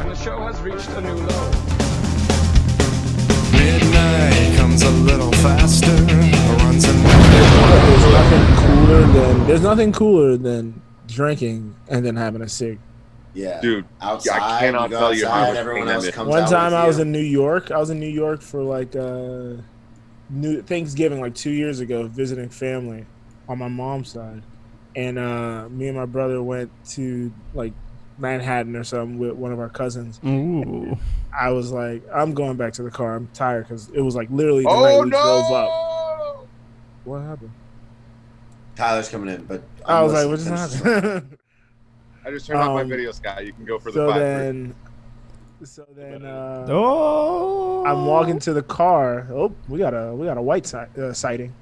And the show has reached a new low. Midnight comes a little faster, runs There's nothing cooler than drinking and then having a cig. Yeah, Dude, outside. I cannot tell you how much Everyone pain else that comes One out time with I was you. in New York. I was in New York for like New Thanksgiving, like 2 years ago, visiting family on my mom's side, and me and my brother went to like Manhattan or something with one of our cousins. Ooh. I was like, I'm going back to the car. I'm tired because it was like literally the night we drove up. What happened? Tyler's coming in, but I was like, what just happened? I just turned off my video, Scott. You can go for the So 5. then, Oh. I'm walking to the car. Oh, we got a white sighting.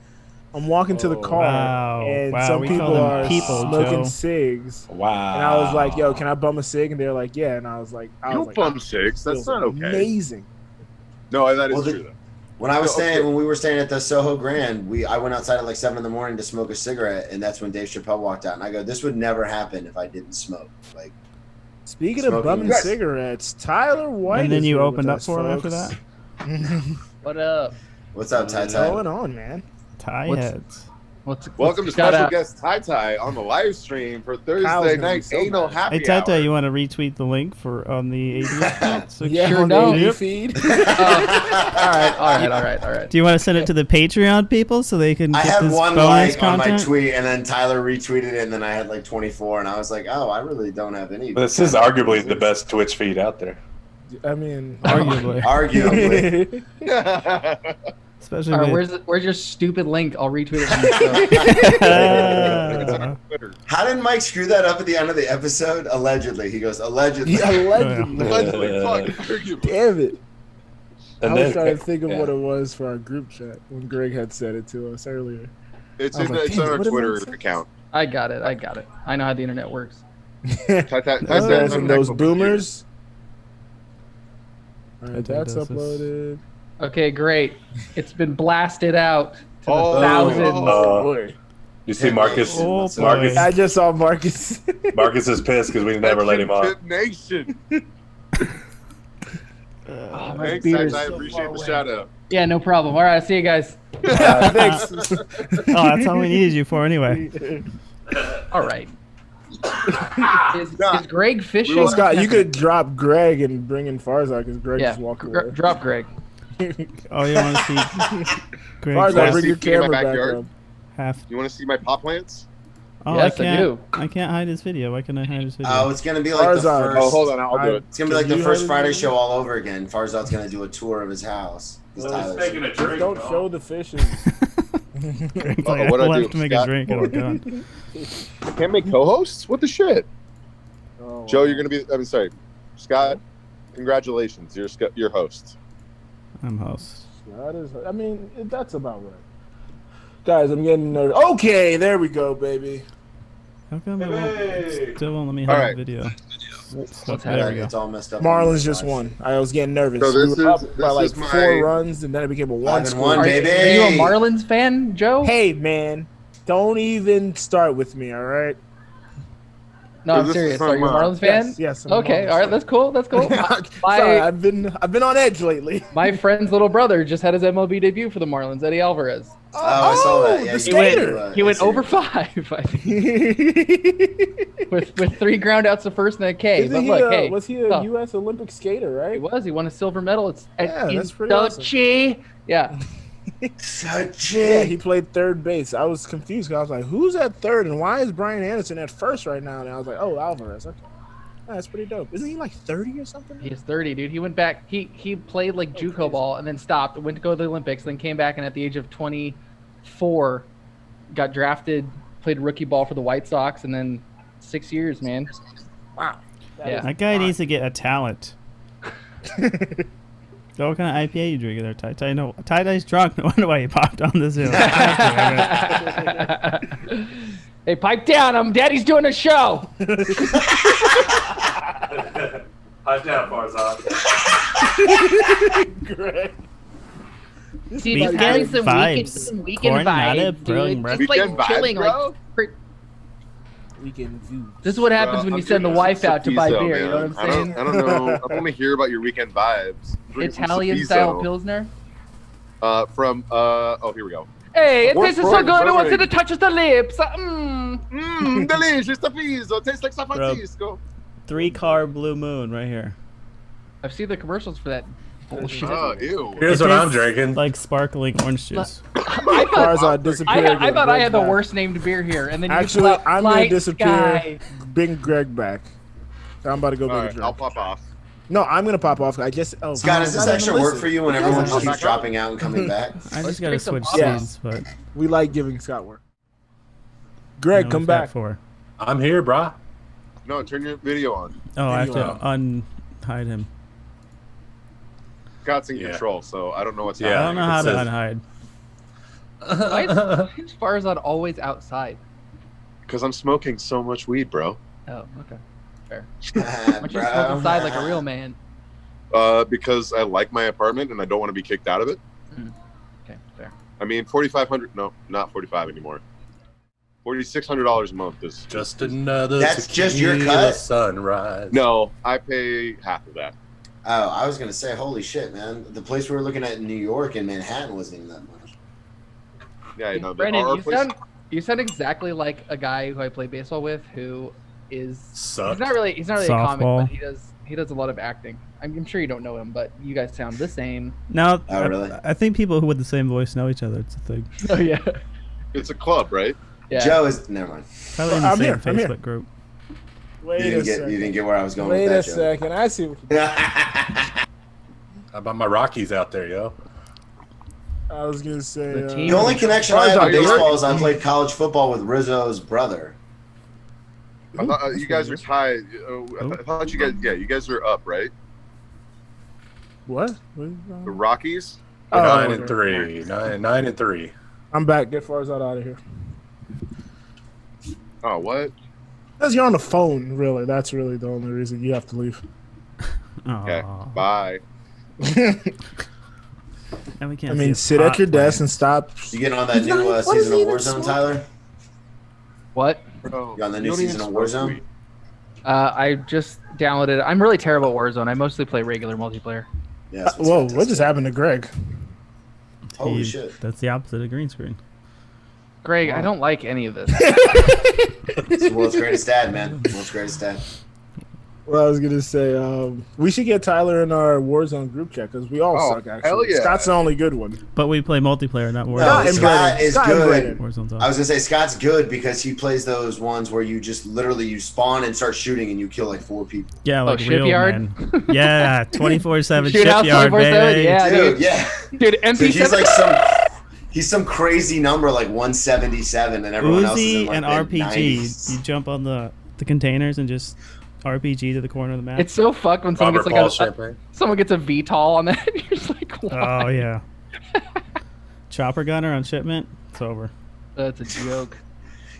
I'm walking to the car, and some we people call them are people, smoking Joe. cigs. Wow. And I was like, "Yo, can I bum a cig?" And they're like, "Yeah." And I was like, You don't bum cigs. That's not okay. Amazing. No, that is true, though. When we were staying at the Soho Grand, I went outside at like 7 a.m. to smoke a cigarette, and that's when Dave Chappelle walked out. And I go, "This would never happen if I didn't smoke." Like, speaking of bumming cigarettes, Tyler White. And then is you here opened with up us, for him folks. after that. What up? What's up, Ty What's Ty? going on, man? Tie heads. Welcome to special guest Ty Ty on the live stream for Thursday night anal happy Hey, Tata, hour. you want to retweet the link for on the AD account? So Yeah, Sure on the don't. AD feed. All right. Do you want to send it to the Patreon people so they can I get had this one bonus like on my content? tweet, and then Tyler retweeted it, and then I had like 24, and I was like, "Oh, I really don't have any." This is arguably the best Twitch feed out there. I mean, Arguably. Arguably. Especially All right, with- where's your stupid link? I'll retweet it. It's on Twitter. How did Mike screw that up at the end of the episode? Allegedly, he goes allegedly. Yeah, allegedly. Allegedly, fuck, arguably. Damn it. And I was then- trying to think of yeah. what it was for our group chat when Greg had said it to us earlier. It's I was in like, it's damn, on our what did Twitter Mike say? account. I got it. I know how the internet works. Those boomers. All right, that's Does this. uploaded. Okay, great. It's been blasted out to Oh, the thousands. Boy. You see Marcus? Oh, Marcus, boy. I just saw Marcus. Marcus is pissed because we never let him on. Pip Nation. Oh, my Thanks, beard is I so appreciate far the away. shout out. Yeah, no problem. All right, see you guys. Thanks. Oh, that's all we needed you for anyway. All right. Is Greg fishing? Well, Scott, you could drop Greg and bring in Farzad because Greg Yeah, just walked away. drop Greg. Oh, you want to see Greg Farzad, bring see your me in my camera back backyard? up. half? You want to see my pot plants? Oh, Yes, I I can't. do. I can't hide his video. Why can I hide his video? Oh, it's gonna be like the Farzad. first. Oh, hold on, I'll do it. It's gonna be like the You first heard Friday it? show all over again. Farzad's gonna do a tour of his house. It's Tyler's. a drink. Don't show the fishes. Greg's Uh-oh, like, what'd I I left do, to make a Scott? drink and I'm done. I can't make co-hosts? What the shit? Oh, Joe, wow. you're gonna be. I'm sorry, Scott. Congratulations, you're host. I'm host. That is, I mean, that's about right. Guys, I'm getting nervous. Okay, there we go, baby. How come it Hey. still won't let me All hide right. the video? What's There we go. It's all messed up. Marlins just won. I was getting nervous. So this we were is- up by this like is my- 4 runs, and then it became a 1 score. 5-1, Are baby. you a Marlins fan, Joe? Hey, man, don't even start with me, all right? No, So I'm this is serious. from, Are you a Marlins fan? Yes. I'm a Okay, Marlins all right, fan. that's cool. That's cool. Sorry, I've been on edge lately. My friend's little brother just had his MLB debut for the Marlins, Eddie Alvarez. Oh, I saw that. Yeah, the you did. skater. He went over 5, I think, with 3 groundouts to first and a K. Isn't But he look, hey, was he a tough. U.S. Olympic skater, right? He was. He won a silver medal. It's Yeah, in that's pretty awesome. Sochi. Yeah. Such Yeah, a. he played third base. I was confused because I was like, who's at third and why is Brian Anderson at first right now? And I was like, oh, Alvarez. Okay. That's pretty dope. Isn't he like 30 or something? He is 30, dude. He went back. He played like JUCO ball and then stopped. Went to go to the Olympics, then came back and at the age of 24, got drafted. Played rookie ball for the White Sox, and then 6 years, man. Wow. Yeah. That guy needs to get a talent. So what kind of IPA you drinking there, Ty? Ty, no, Ty-Dye's drunk. No wonder why he popped on this hill. Hey, pipe down. Daddy's doing a show. Pipe down, Farzad. Great. See, Weekend having vibes. some weekend Coronado vibes, brewing dude. breath. Just like Weekend vibes, chilling, bro? like. Weekend views. This is what happens when you send the wife out to buy beer. You know what I'm saying? I don't know. I don't want to hear about your weekend vibes. Drink some Italian style Suffiso. Pilsner. Here we go. Hey, it What tastes so brand good. is It wants that? it touches the lips. Delicious Suffiso. Tastes like San Francisco. 3-carb Blue Moon right here. I've seen the commercials for that bullshit. Oh, ew. Here's It what I'm tastes drinking. Like sparkling orange juice. I Cars thought, are disappearing. I thought I had the worst named beer here, and then Actually, you I'm Light gonna disappear. Sky. Bring Greg back. I'm about to go All make a right, drink. I'll pop off. No, I'm gonna pop off. I just Scott, does this I'm extra gonna work listen. for you when everyone doesn't. just keeps dropping out and coming back? I Let's just gotta drink some switch bubbles. scenes, but We like giving Scott work. Greg, come back. For. I'm here, brah. No, turn your video on. Oh, I have Video to unhide him. Scott's in Yeah. control, so I don't know what's I Yeah. don't know happening. how it to says- unhide. Why is Farzad always outside? Because I'm smoking so much weed, bro. Oh, okay. Fair. Bro. Why don't you smoke inside like a real man? Because I like my apartment and I don't want to be kicked out of it. Okay, fair. I mean, 4,500. No, not 45 anymore. $4,600 a month is. Just another That's just your tequila cut? sunrise. No, I pay half of that. Oh, I was gonna say, holy shit, man! The place we were looking at in New York and Manhattan wasn't even that much. Yeah, you know, Brendan, our you place. you sound exactly like a guy who I play baseball with, who is Sucked. he's not really a comic, Softball. but he does a lot of acting. I'm sure you don't know him, but you guys sound the same. Now, Oh, really? I think people who with the same voice know each other. It's a thing. Oh yeah, It's a club, right? yeah. Joe is never mind. Probably in the I'm same here, I'm here. Facebook group. Wait You a didn't second. get where I was going Wait a with that, Joe. second. I see what you How about my Rockies out there, yo? I was gonna say. The team- The only connection I have Farzad, to you're- baseball is I played college football with Rizzo's brother. I thought you guys are tied. I thought you guys. Yeah, you guys are up, right? What? The Rockies. Oh, 9 okay. and 3. 9 and 3. I'm back. Get Farzad out of here. Oh, what? Because you're on the phone, really. That's really the only reason you have to leave. Okay. Aw. Bye. And we can't I see mean, his sit at your hot desk and plants. stop. You getting on that new season of Warzone, Tyler? What? Bro, You on the you new don't season even of smoke Warzone? weed. I just downloaded it. I'm really terrible at Warzone. I mostly play regular multiplayer. Yeah. that's what's Whoa, fantastic. what just happened to Greg? Holy He- shit. That's the opposite of green screen. Greg, I don't like any of this. It's the world's greatest dad, man. World's greatest dad. Well, I was gonna say we should get Tyler in our Warzone group chat because we all Oh, suck. Actually, hell yeah. Scott's the only good one. But we play multiplayer, not Warzone. No, Scott and Scott Brandon. is Scott and good. Brandon. Warzone's I awesome. was gonna say Scott's good because he plays those ones where you just literally you spawn and start shooting and you kill like 4 people. Yeah, like real Shipyard? men. Yeah, 24/7 Shoot out shipyard, 24/7, baby. yeah. Dude, dude. yeah. Dude, So MP7. he's like he's some crazy number like 177 and everyone else is in Uzi like and the RPG. 90s. You jump on the containers and just RPG to the corner of the map. It's so fucked when someone Robert gets Paul like Champagne. someone gets a VTOL on that. And you're just like, why? Oh yeah. Chopper gunner on shipment. It's over. That's a joke.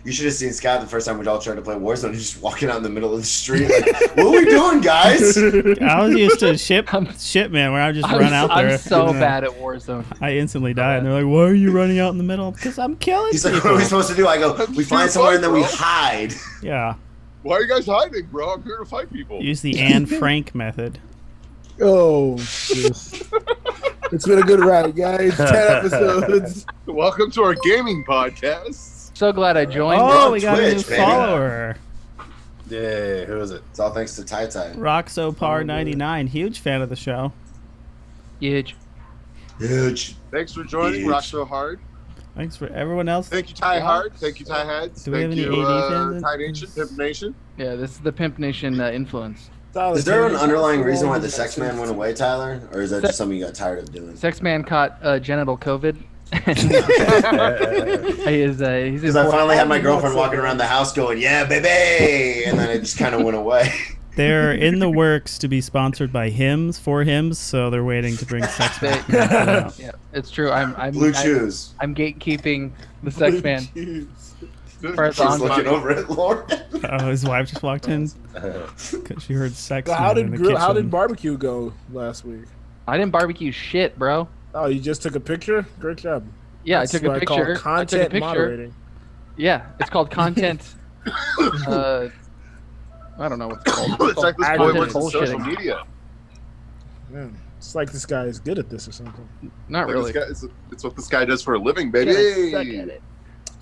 You should have seen Scott the first time we all tried to play Warzone. He's just walking out in the middle of the street like, what are we doing, guys? I was used to shipment where I would just run out there. I'm so and, bad at Warzone. I instantly die, and they're like, "Why are you running out in the middle?" Because I'm killing He's like, people. what are we supposed to do? I go, we find somewhere and then we bro. hide. Yeah, Why are you guys hiding, bro? I'm here to fight people. use the Anne Frank method. Oh, yes. It's been a good ride, guys. 10 episodes. Welcome to our gaming podcast. So glad I joined. Oh, on we got a new Twitch, baby. follower. Yeah, who is it? It's all thanks to Tai Tai. Roxopar99, huge fan of the show. Huge. Huge. Thanks for joining. Huge. Rock so hard. Thanks for everyone else. Thank you, Ty Hard. Thank you, Ty Heads. Do we have Thank any you, AD fans? Ty Nation, Pimp Nation. Yeah, this is the Pimp Nation influence. Tyler, Is there can an you underlying tell us reason why all the sex man went away, Tyler? Or is that just something you got tired of doing? Sex man caught genital COVID. He's Because I finally had my girlfriend walking around the house going, yeah, baby! And then it just kind of went away. They're in the works to be sponsored by Hims for Hims, so they're waiting to bring sex They- back out. Yeah, it's true. I'm Blue Chews. I'm gatekeeping the sex man. First She's on looking over at Lauren. Oh, his wife just walked in because she heard sex. So how in did the how did kitchen. barbecue go last week? I didn't barbecue shit, bro. Oh, you just took a picture? Great job. Yeah, That's I took a what picture. call I took a content picture. moderating. Yeah, it's called content I don't know what's called. It's like this boy Content works in social bullshitting. media. Man, it's like this guy is good at this or something. Not Like really. this guy, it's what this guy does for a living, He's gonna baby. suck at it.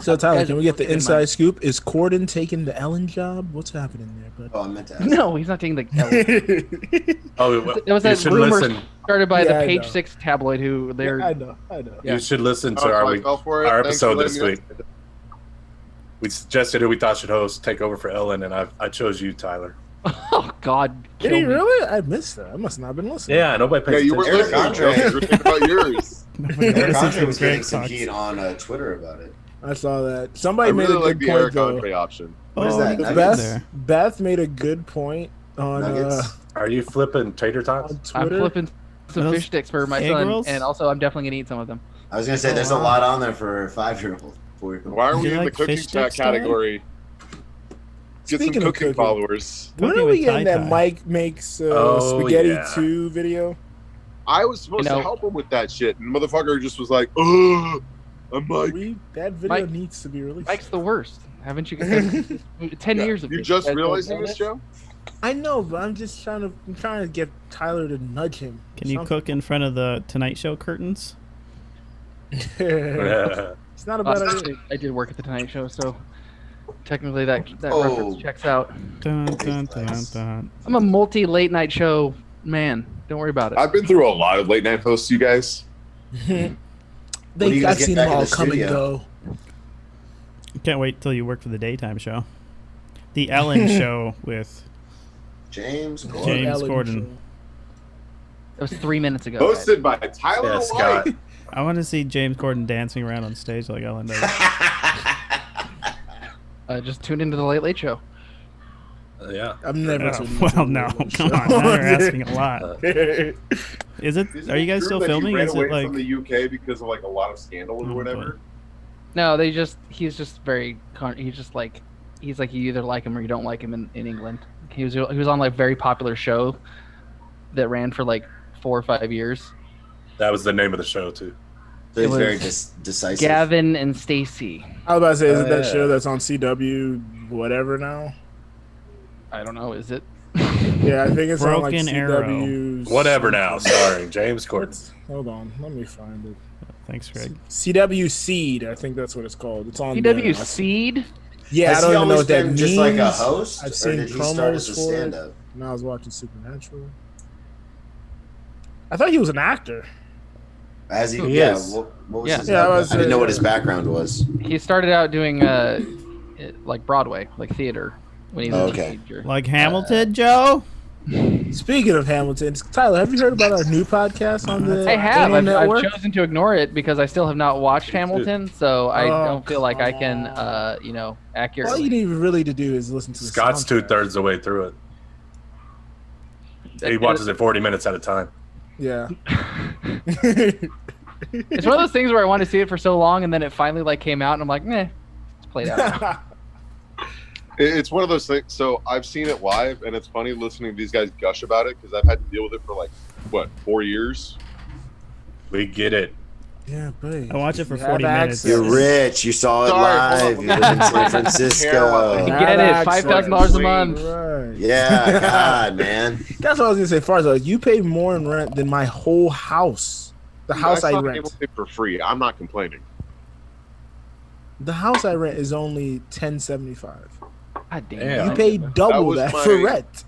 So Tyler, Guys, can we get the keep in inside mind- scoop? Is Corden taking the Ellen job? What's happening there, Oh, I meant to ask. No, he's not taking the. bud? Oh, It was you that should rumor listen. started by Yeah, I the Page know. 6 tabloid who they're. I know. Yeah. You should listen to Oh, our I fell for it. our Thanks for episode letting this me week. know. We suggested who we thought should host, take over for Ellen, and I chose you, Tyler. Oh God. Did kill he me. really? I missed that. I must not have been listening. Yeah, nobody Yeah, pays you were attention. Eric listening. Andre. You were thinking about yours. Nobody Eric listens Andre when was Greg getting some talks. heat on Twitter about it. I saw that. I Somebody made really a like good the point Eric though. Andre option. What is Oh, that? look Nuggets? there. Beth made a good point on Nuggets? Are you flipping tater tots? on I'm Twitter. flipping some Those fish sticks for my egg son, rolls? and also I'm definitely gonna eat some of them. I was gonna say there's a lot on there for a 5-year-old, 4-year-old. Why are Do we you in like the cooking fish chat sticks, Tyler? category? Get Speaking some of cooking cooking. followers. When Cooking are we with getting that tie-tie. Mike makes Oh, spaghetti yeah. 2 video? I was supposed You know- to help him with that shit, and motherfucker just was like, "Ugh." I'm like, That video Mike- needs to be released. Mike's the worst. Haven't you? 10 yeah, years of you this. just guys don't realizing know this, that? Joe? I know, but I'm trying to get Tyler to nudge him. Can you cook in front of the Tonight Show curtains? It's not a bad idea. I did work at the Tonight Show, so technically that Oh. reference checks out. Dun, dun, dun, dun. I'm a multi late night show man. Don't worry about it. I've been through a lot of late night hosts, you guys. When do you guys I've get seen back them in all the come and studio? go. Can't wait till you work for the daytime show. The Ellen Show with James Gordon. James Ellen Corden. show. That was 3 minutes ago. Hosted by Tyler Yeah, Scott. White. I want to see James Corden dancing around on stage like Ellen does. Just tune into the Late Late Show. Yeah. I'm never. Oh, tuning well, into no, the come show. on. Now you're asking a lot. Is it? Is Are you it guys true still that he filming? ran Is away it like? from the UK because of like a lot of scandal or Oh, whatever? boy. No, he's just very he's just like you either like him or you don't like him in England. He was on like a very popular show that ran for like 4 or 5 years. That was the name of the show, too. So he's It very was decisive. Gavin and Stacy. I was about to say, is it that Yeah. show that's on CW whatever now? I don't know, is it? Yeah, I think it's on like Broken Arrow. CW. Whatever now, starring James Corden. Hold on, let me find it. Thanks, Greg. CW Seed, I think that's what it's called. It's on CW there. Seed? Yeah, Has I don't he even know always what that been means. just like a host, I've or seen did he start as a promos for it. stand-up? When I was watching Supernatural. I thought he was an actor. As he, He yeah. is. What was Yeah. his Yeah, I background? was, I didn't know what yeah. his background was. He started out doing like Broadway, like theater when he was Oh, a okay. teenager. Like Hamilton, Joe? Speaking of Hamilton, Tyler, have you heard about our new podcast on the I have. Anal I've Network? chosen to ignore it because I still have not watched too. Hamilton, so I Oh, don't feel like I can, come All accurately. you need really to do is listen to the Scott's soundtrack. 2/3 the way through it. He watches it 40 minutes at a time. Yeah. It's one of those things where I want to see it for so long, and then it finally like came out, and I'm like, meh, it's played out. It's one of those things. So I've seen it live, and it's funny listening to these guys gush about it because I've had to deal with it for like 4 years. We get it. Yeah, buddy. I watch it for You 40 have minutes. access. You're rich. You saw it Sorry, hold live. on. You live in San I Francisco. You get have it, access. $5,000 a month. Right. Yeah, God, man. That's what I was gonna say. Farza, you pay more in rent than my whole house. The house I saw rent. Hamilton for free. I'm not complaining. The house I rent is only $10.75. God damn. Yeah. You pay double was that my- for rent.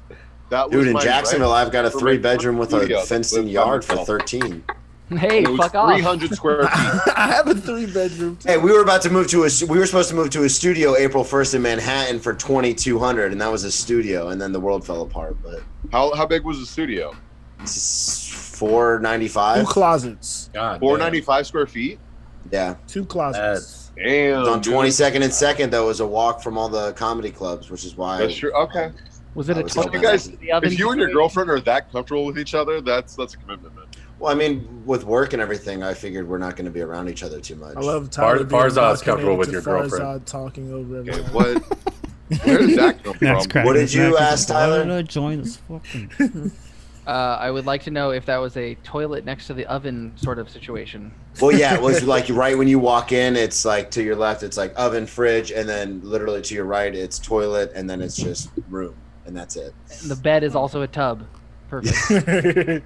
That was Dude, in my Jacksonville, rent I've got a for 3-bedroom with studio a that fenced-in lives by yard for myself. 13. Hey, And it was fuck off. 300 square feet. I have a 3-bedroom. Hey, we were about to move to we were supposed to move to a studio April 1st in Manhattan for 2,200, and that was a studio, and then the world fell apart. But How big was the studio? it's 2 495. closets. God. 495 square feet. Yeah, 2 closets. Damn. it's on dude. 22nd and 2nd though. Is a walk from all the comedy clubs, which is why. That's true. Okay. Was it I a was total hoping You guys, the oven if you and your situation? girlfriend are that comfortable with each other, that's a commitment, man. Well, I mean, with work and everything, I figured we're not going to be around each other too much. I love Tyler. Farzad's comfortable with your Farzad girlfriend. talking over Okay, everyone. what? Where did that come Next from? crack What in did his you neck. ask, Why did Tyler? I join this fucking... I would like to know if that was a toilet next to the oven sort of situation. Well, yeah, it was like right when you walk in, it's like to your left, it's like oven, fridge, and then literally to your right, it's toilet, and then it's just room, and that's it. And the bed is also a tub. Perfect.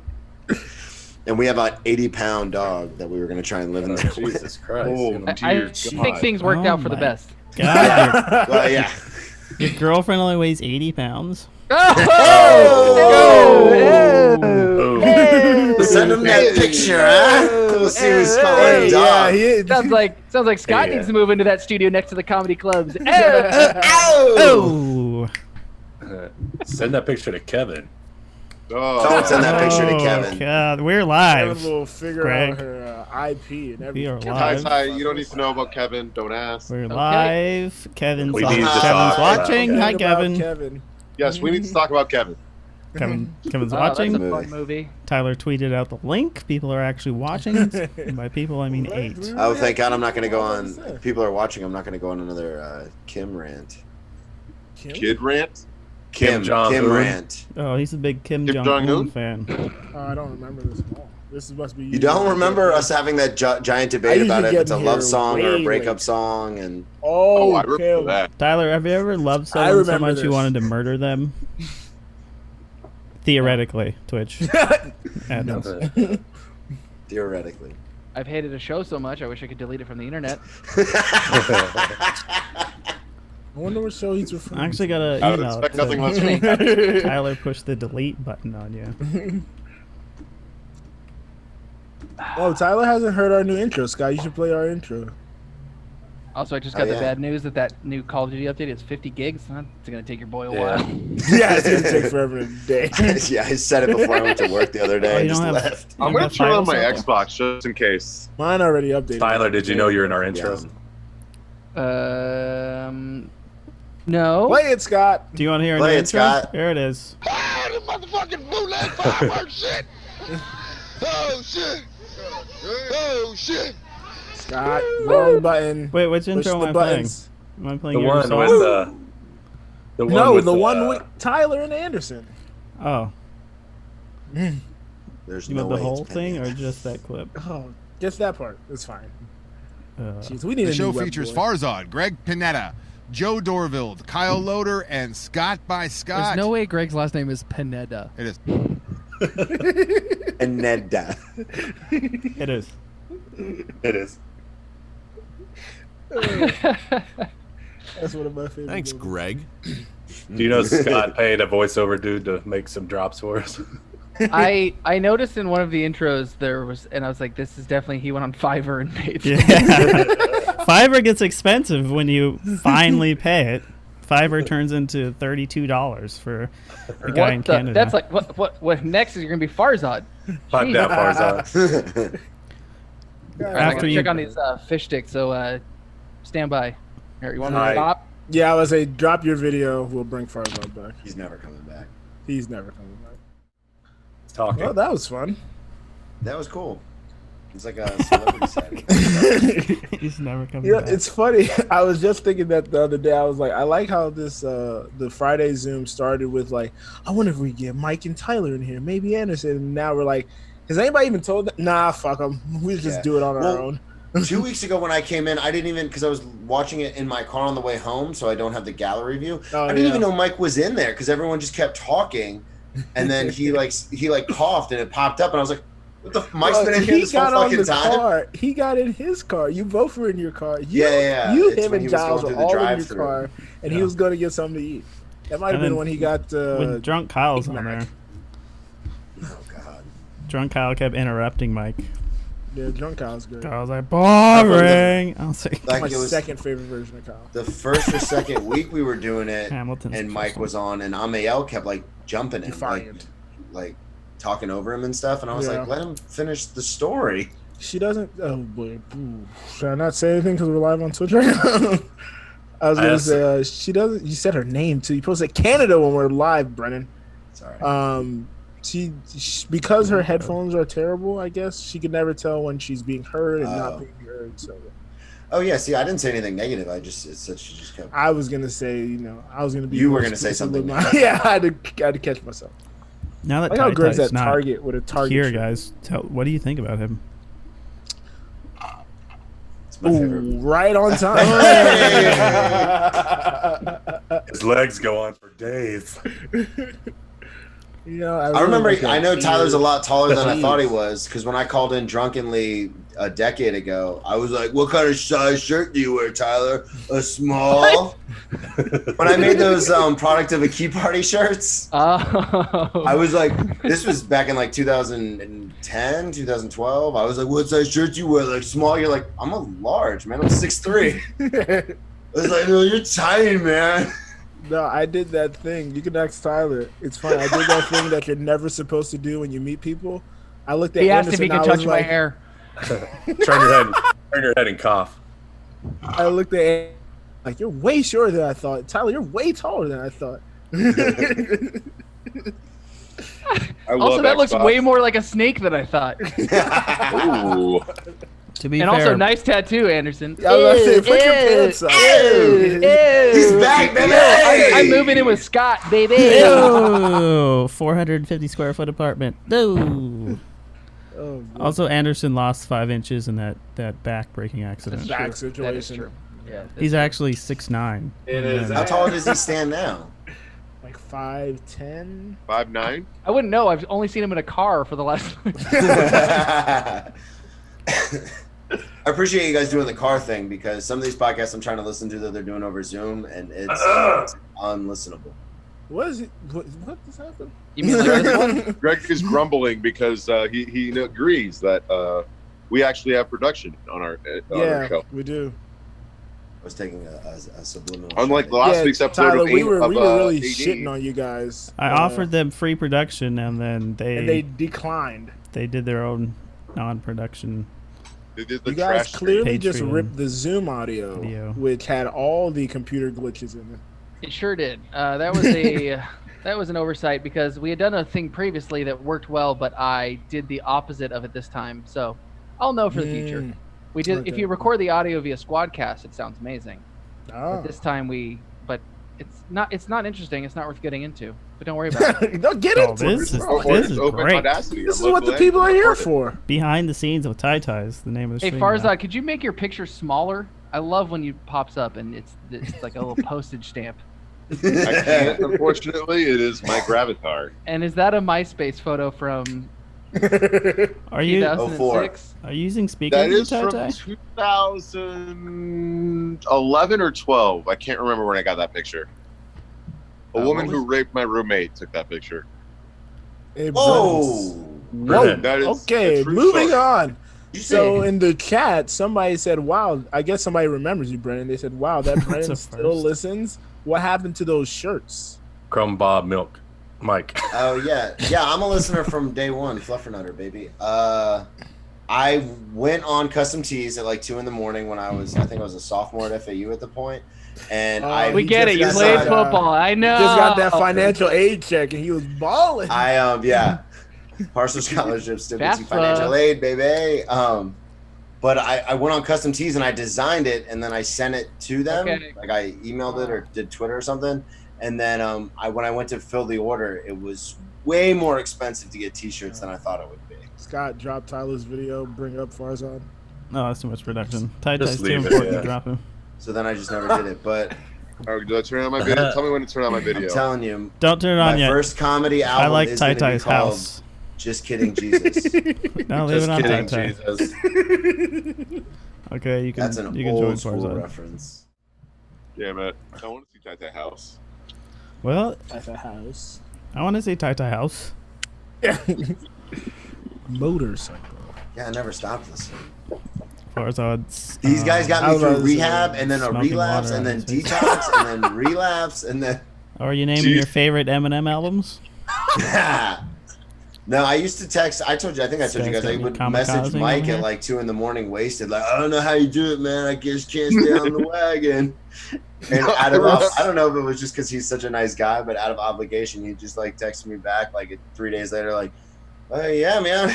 And we have an 80-pound dog that we were going to try and live in there with. Jesus Christ. Oh, I think things worked out for the my best. God, Well, yeah. your girlfriend only weighs 80 pounds. Send him that picture, huh? We'll see who's calling dog. Sounds like Scott needs to move into that studio next to the comedy clubs. Oh. Send that picture to Kevin. Don't send that picture to Oh, Kevin. God, we're Kevin live. will figure Greg. out her IP and We are everything. live. Ty, you don't need to know about Kevin. Don't ask. We're live. Kevin's We need to talk Kevin's about watching. Kevin. Hi, About Kevin. Kevin. Yes, we need to talk about Kevin. Kevin's Oh, watching. that's a fun movie. Tyler tweeted out the link. People are actually watching. And by people, I mean 8. Oh, thank God I'm not going to go on. If people are watching, I'm not going to go on another Kim rant. Kim? Kid rant. Kim Jong-un. rant. Oh, he's a big Kim Kim Jong-un Jong-un? fan. Oh, I don't remember this at all. This must be You don't remember us having that giant debate I about usually if it's a get love here song or a way breakup late. song, and Oh, I remember Kim. that. Tyler, have you ever loved I someone so remember much you this. wanted to murder them? Theoretically, Twitch. Admins. theoretically. I've hated a show so much, I wish I could delete it from the internet. I wonder what show he's referring I actually got an I would email. expect that nothing said less from you. Tyler pushed the delete button on you. Oh, Tyler hasn't heard our new intro, Scott. You should play our intro. Also, I just Oh, got the yeah. bad news that new Call of Duty update is 50 gigs. That's going to take your boy a Yeah. while. Yeah, it's gonna take forever today. Yeah, I said it before I went to work the other day Oh, and you just don't have- left. I'm You gonna have turn on my files Xbox just in case. Mine already updated. Tyler, did you know you're in our intro? Yeah. No. Play it, Scott. Do you want to hear Play an it, intro? Scott. There it is. Motherfucking bootleg fireworks shit! Oh shit! Oh shit! Scott, wrong button. Wait, which Push intro the am I playing? buttons. Am I playing The your one song? with the one No, with the one with Tyler and Anderson. Oh, There's you no meant the way whole it's thing pending. or just that clip? Oh, just that part. It's fine. Uh, Jeez, we need The a show new web features boy. Farzad, Greg Panetta, Joe Dorville, Kyle Loader, and Scott by Scott. There's no way Greg's last name is Pineda. It is. And Nedda. it is. It is. That's one of my favorite. Thanks, movies. Greg. Do you know Scott paid a voiceover dude to make some drops for us? I noticed in one of the intros there was, and I was like, this is definitely, he went on Fiverr and paid. Yeah. Fiverr gets expensive when you finally pay it. Fiverr turns into $32 for a guy in Canada. That's like, what next is you're going to be Farzad. Find out Farzad. All right, I After gotta you- check on these fish sticks, so stand by. Here, you want me to Hi. stop? Yeah, I was say drop your video. We'll bring Farzad back. He's never coming back. He's never coming back. Talking. Well, that was fun. That was cool. It's like a celebrity sighting. He's never coming You know, back. it's funny. I was just thinking that the other day. I was like, I like how this the Friday Zoom started with like, I wonder if we get Mike and Tyler in here, maybe Anderson. And now we're like, has anybody even told them? Nah, fuck them. We just Yeah. do it on our Well, own. 2 weeks ago when I came in, I didn't even, because I was watching it in my car on the way home, so I don't have the gallery view. Oh, I didn't yeah. even know Mike was in there because everyone just kept talking, and then he coughed and it popped up, and I was like, "What the? Mike's been in here this whole got on fucking the time." car. He got in his car. You both were in your car. You, Yeah. You, It's him, when and he was Giles going were through the all in your drive-thru. car, and he Yeah. was going to get something to eat. That might have And been then when he got. when drunk Kyle's on Big there. Mac. Oh God. Drunk Kyle kept interrupting Mike. Yeah, drunk Kyle's good. I was like, boring. I was like, Like My it was second favorite version of Kyle. the first or second week we were doing it, Hamilton's and the Mike first one. was on, and Amiel kept like jumping him, like talking over him and stuff, and I was Yeah. like, let him finish the story. She doesn't. Oh boy. Ooh. Should I not say anything because we're live on Twitch right now? I was I gonna asked- say she doesn't. You said her name too. You posted Canada when we're live, Brennan. Sorry. She because her headphones are terrible. I guess she could never tell when she's being heard and Oh. not being heard. So Oh yeah, see, I didn't say anything negative. I just said she just kept. I was gonna say, I was gonna be. You were more gonna say explicit with something my- yeah, I had to catch myself. Now that I know Greg's Tai's at not Target with a Target here, shirt. guys, what do you think about him? It's my favorite. Ooh, right on time. His legs go on for days. You know, I remember. like I know that Tyler's a beard. lot taller than I Jeez. thought he was because when I called in drunkenly a decade ago, I was like, "What kind of size shirt do you wear, Tyler? A small?" When I made those product of a key party shirts, Oh. I was like, "This was back in like 2010, 2012." I was like, "What size shirt do you wear? Like small?" You're like, "I'm a large, man. I'm 6'3". I was like, "No, you're tiny, man." No, I did that thing. You can ask Tyler. It's fine. I did that thing that you're never supposed to do when you meet people. I looked at He asked Anderson. if he I could was touch my like, hair. Turn your head and cough. I looked at Anderson, like, you're way shorter than I thought. Tyler, you're way taller than I thought. I love Also, that looks Xbox. way more like a snake than I thought. Ooh. To be And fair, also, nice tattoo, Anderson. I was about to say, put your pants up. He's back, baby. I'm moving in with Scott, baby. Ew, 450 square foot apartment. No. Oh, Also, Anderson lost 5 inches in that back breaking accident. back That is situation. true. Yeah, that's He's true. actually 6'9". It is. How tall does he stand now? Like 5'10". 5'9". I wouldn't know. I've only seen him in a car for the last. I appreciate you guys doing the car thing because some of these podcasts I'm trying to listen to that they're doing over Zoom and it's unlistenable. What is it? What just happened? You mean like this one? Greg is grumbling because he agrees that we actually have production on our Yeah, show. we do. I was taking a subliminal. Unlike shot. the last Yeah, week's episode Tyler, of we were really AD. shitting on you guys. I offered them free production, and then and they they declined. did their own non-production. They did the You guys trash clearly just Patreon ripped the Zoom audio, video. which had all the computer glitches in it. It sure did. That was a that was an oversight because we had done a thing previously that worked well, but I did the opposite of it this time. So I'll know for the future. We did. If okay. you record the audio via Squadcast, it sounds amazing. Oh. But this time but it's not interesting. It's not worth getting into. But don't worry about it. Don't get Oh, into this it. is bro. this is open great. Audacity. This is on what the local people are language. here Record for. Behind the scenes with Tai is the name of the Hey stream. now. Farzad, could you make your picture smaller? I love when you pops up and it's like a little postage stamp. it. I can't, unfortunately. It is my gravatar. And is that a MySpace photo from Are you 2006? are you using speaker? That is Tai from Tai? 2011 or 12. I can't remember when I got that picture. A woman who raped my roommate took that picture. Hey, Whoa! Whoa. That is Okay, a true moving story. on. You So say in the chat, somebody said, "Wow, I guess somebody remembers you, Brennan." They said, "Wow, that Brennan a still first. listens. What happened to those shirts?" Crumb Bob Milk. Mike. Oh yeah, I'm a listener from day one, Fluffernutter, baby. I went on Custom Tees at like 2 a.m. when I think I was a sophomore at FAU at the point, and We He get it. just You got played that, football. I know. Just got that financial aid check, and he was balling. yeah, partial scholarship, still gets you FAFSA. financial aid, baby. But I went on Custom Tees and I designed it, and then I sent it to them. Okay. Like I emailed it or did Twitter or something, and then when I went to fill the order, it was way more expensive to get T-shirts than I thought it would be. Scott dropped Tyler's video. Bring up Farzad. No, that's too much production. Tai Just Tai's too leave it, important yeah. to drop him. So then I just never did it. But Oh, did I turn on my video? Tell me when to turn on my video. I'm telling you, Don't turn it my on yet. first comedy album I like is Tai going to be Tai's called house. Just Kidding, Jesus. No, leave Just it on Tai kidding, Tai. Jesus. Okay, you can That's an you can join old school Farzad. reference. Yeah, man. I want to see Tai House. Well, At the house. I want to say Tai house. Motorcycle. Yeah, I never stopped listening. Farzad's. These guys got I me was about through to say, rehab, and then a smoking relapse, water and on then his face. detox, and then relapse, and then. Are you naming your favorite Eminem albums? No, I used to text. I told you. I think I told you guys. I would message Kamikaze Mike over at here? like 2 a.m. wasted. Like, I don't know how you do it, man. I just can't stay on the wagon. And out of I don't know if it was just because he's such a nice guy, but out of obligation, he just like texted me back like 3 days later, like, "Oh yeah, man."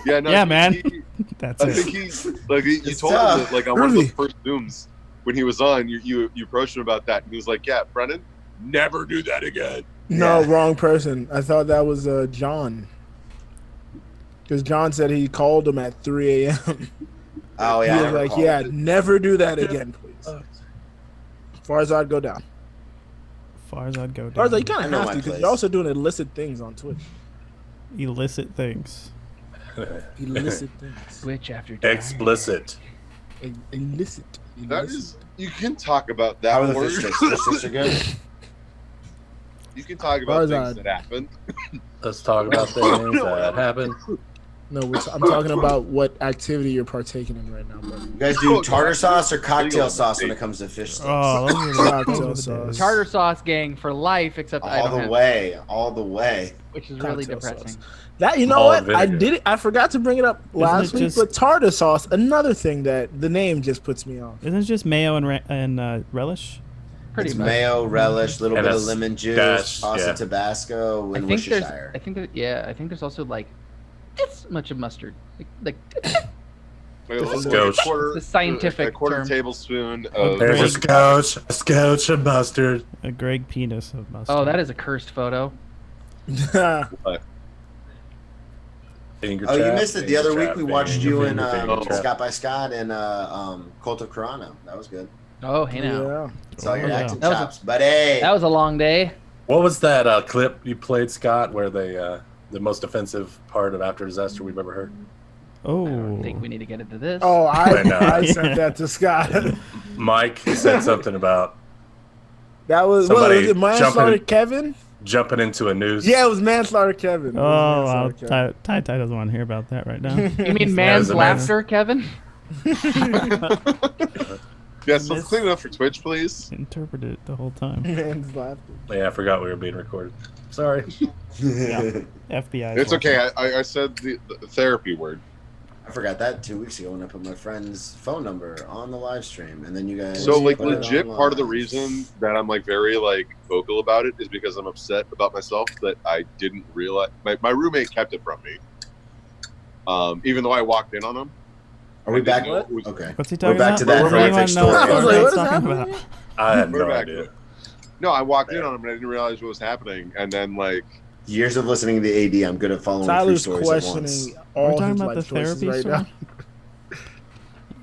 Yeah, no, Yeah, man. He, That's I it. think he like you It's told tough. him that like on one of Really? those first Zooms when he was on, you approached him about that, and he was like, "Yeah, Brennan, Never do that again. No, Yeah. wrong person. I thought that was John. Because John said he called him at 3 a.m. Oh He yeah. I was never like, called. yeah, never do that again, please. Farzad, go down. Farzad, go down. Farzad, you kind I of know have my to because place. you're also doing illicit things on Twitch. Illicit things. Illicit things. Twitch after dark. Explicit. Illicit. That is, you can talk about that How are the word. fish sticks? Fish sticks are good. You can talk about Farzad. things that happen. Let's talk about things that happen. No, I'm talking about what activity you're partaking in right now, brother. You guys do tartar sauce or cocktail sauce when it comes to fish sticks? Oh, those are the Cocktail days. sauce. Tartar sauce gang for life, except I All don't the have, way, all the way. which is really Cocktail depressing. sauce. That, you know All what? I vinegar. did it. I forgot to bring it up last it week, just- but tartar sauce, another thing that the name just puts me off. Isn't it just mayo and relish? Pretty It's much. mayo, relish, little And bit a of lemon juice, dash, toss yeah. of Tabasco, I and think there's, Worcestershire. I think that, yeah, I think there's also like this much of mustard, like Wait, let's a go. scotch. It's a scientific a quarter term. tablespoon of There's a scotch of mustard. A Greg penis of mustard. Oh, that is a cursed photo. Finger Oh, you trap, missed it. The finger other week trap, we watched finger, you finger, and finger trap. Scott by Scott and Cult of Carano. That was good. Oh, hey now. Yeah. Saw your Oh, yeah. acting That was a- chops, buddy. That was a long day. What was that clip you played, Scott, where they the most offensive part of After Disaster we've ever heard? Oh. I don't think we need to get into this. Oh, When, I sent that to Scott. Mike said something about That was, what, Somebody was it manslaughter jumping- Kevin? jumping into a noose. Yeah, it was manslaughter Kevin. It Oh, was wow. manslaughter Kevin. Ty doesn't want to hear about that right now. You mean man's a laughter, Kevin? Yes, let's clean it up for Twitch, please. Interpret it the whole time. Man's laughter. Yeah, I forgot we were being recorded. Sorry. Yeah. FBI. 's It's watching. okay. I said the therapy word. I forgot that 2 weeks ago when I put my friend's phone number on the live stream, and then you guys. So, like, put it legit online. part of the reason that I'm like very like vocal about it is because I'm upset about myself that I didn't realize my roommate kept it from me. Even though I walked in on him. Are we back? What? Was- Okay. What's he We're talking back about? to that We're horrific anyone know story. what I was like, Greg's what is talking happening? about? I had We're no back idea. to it. No, I walked in on him and I didn't realize what was happening, and then like Years of listening to the AD, I'm good at following Tyler's three stories at once. questioning We're all talking his about the life choices therapy right story?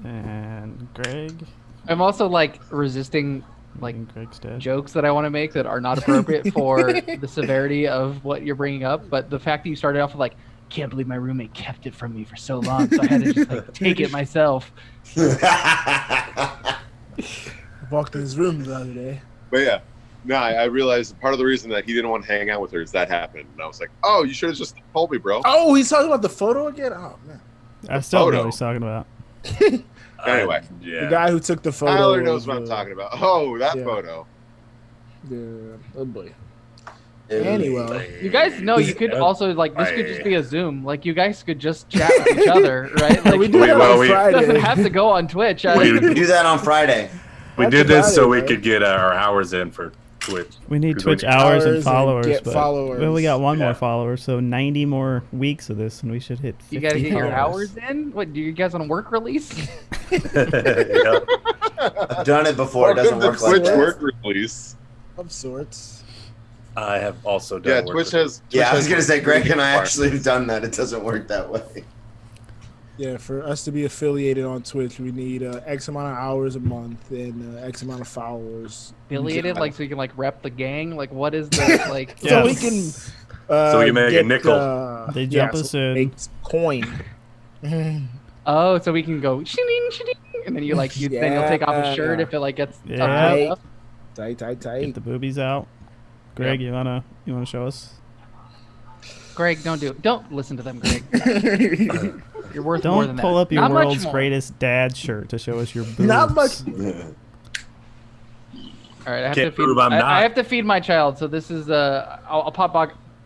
now. And Greg. I'm also like resisting like And Greg's dead. jokes that I want to make that are not appropriate for the severity of what you're bringing up. But the fact that you started off with like, can't believe my roommate kept it from me for so long, so I had to just like take it myself. I walked in his room the other day. but yeah. No, I realized part of the reason that he didn't want to hang out with her is that happened. And I was like, oh, you should have just told me, bro. Oh, he's talking about the photo again? Oh, man. I still don't know photo. what he's talking about. Anyway. Yeah. The guy who took the photo. Tyler knows of, what I'm talking about. Oh, that yeah. photo. Yeah. Oh, boy. Anyway. You guys know you could also like this could just be a Zoom. Like you guys could just chat with each other, right? Like we do Wait, that well, on we- it doesn't Friday. have to go on Twitch. We do that on Friday. We That's did this about so it, we right? could get our hours in for Twitch. We need 'Cause Twitch we- hours and and followers. get but followers. Well, we got one Yeah. more follower, so 90 more weeks of this, and we should hit 50 You gotta get your followers. hours in. What do you guys on a work release? Yeah. I've done it before. It doesn't work like Twitch that. work release. Of sorts. I have also done Yeah, work Twitch with- has. Yeah, I Twitch was gonna has say, Greg and I requirements. actually have done that. It doesn't work that way. Yeah, for us to be affiliated on Twitch, we need X amount of hours a month and X amount of followers. Affiliated, like so you can like rep the gang. Like what is the like? So we Yes. can. So we can make a get, nickel. They jump us in. Make coin. Oh, so we can go shing shing, and then you like you then you'll take off a shirt if it like gets Yeah. up enough. Tight. Get the boobies out. Greg, you wanna show us? Greg, don't listen to them, Greg. You're worth more Don't than that. pull up your Not much world's more. greatest dad shirt to show us your boobs. Not much. All right, I have Can't to feed. prove I'm I not. have to feed my child, so this is I'll pop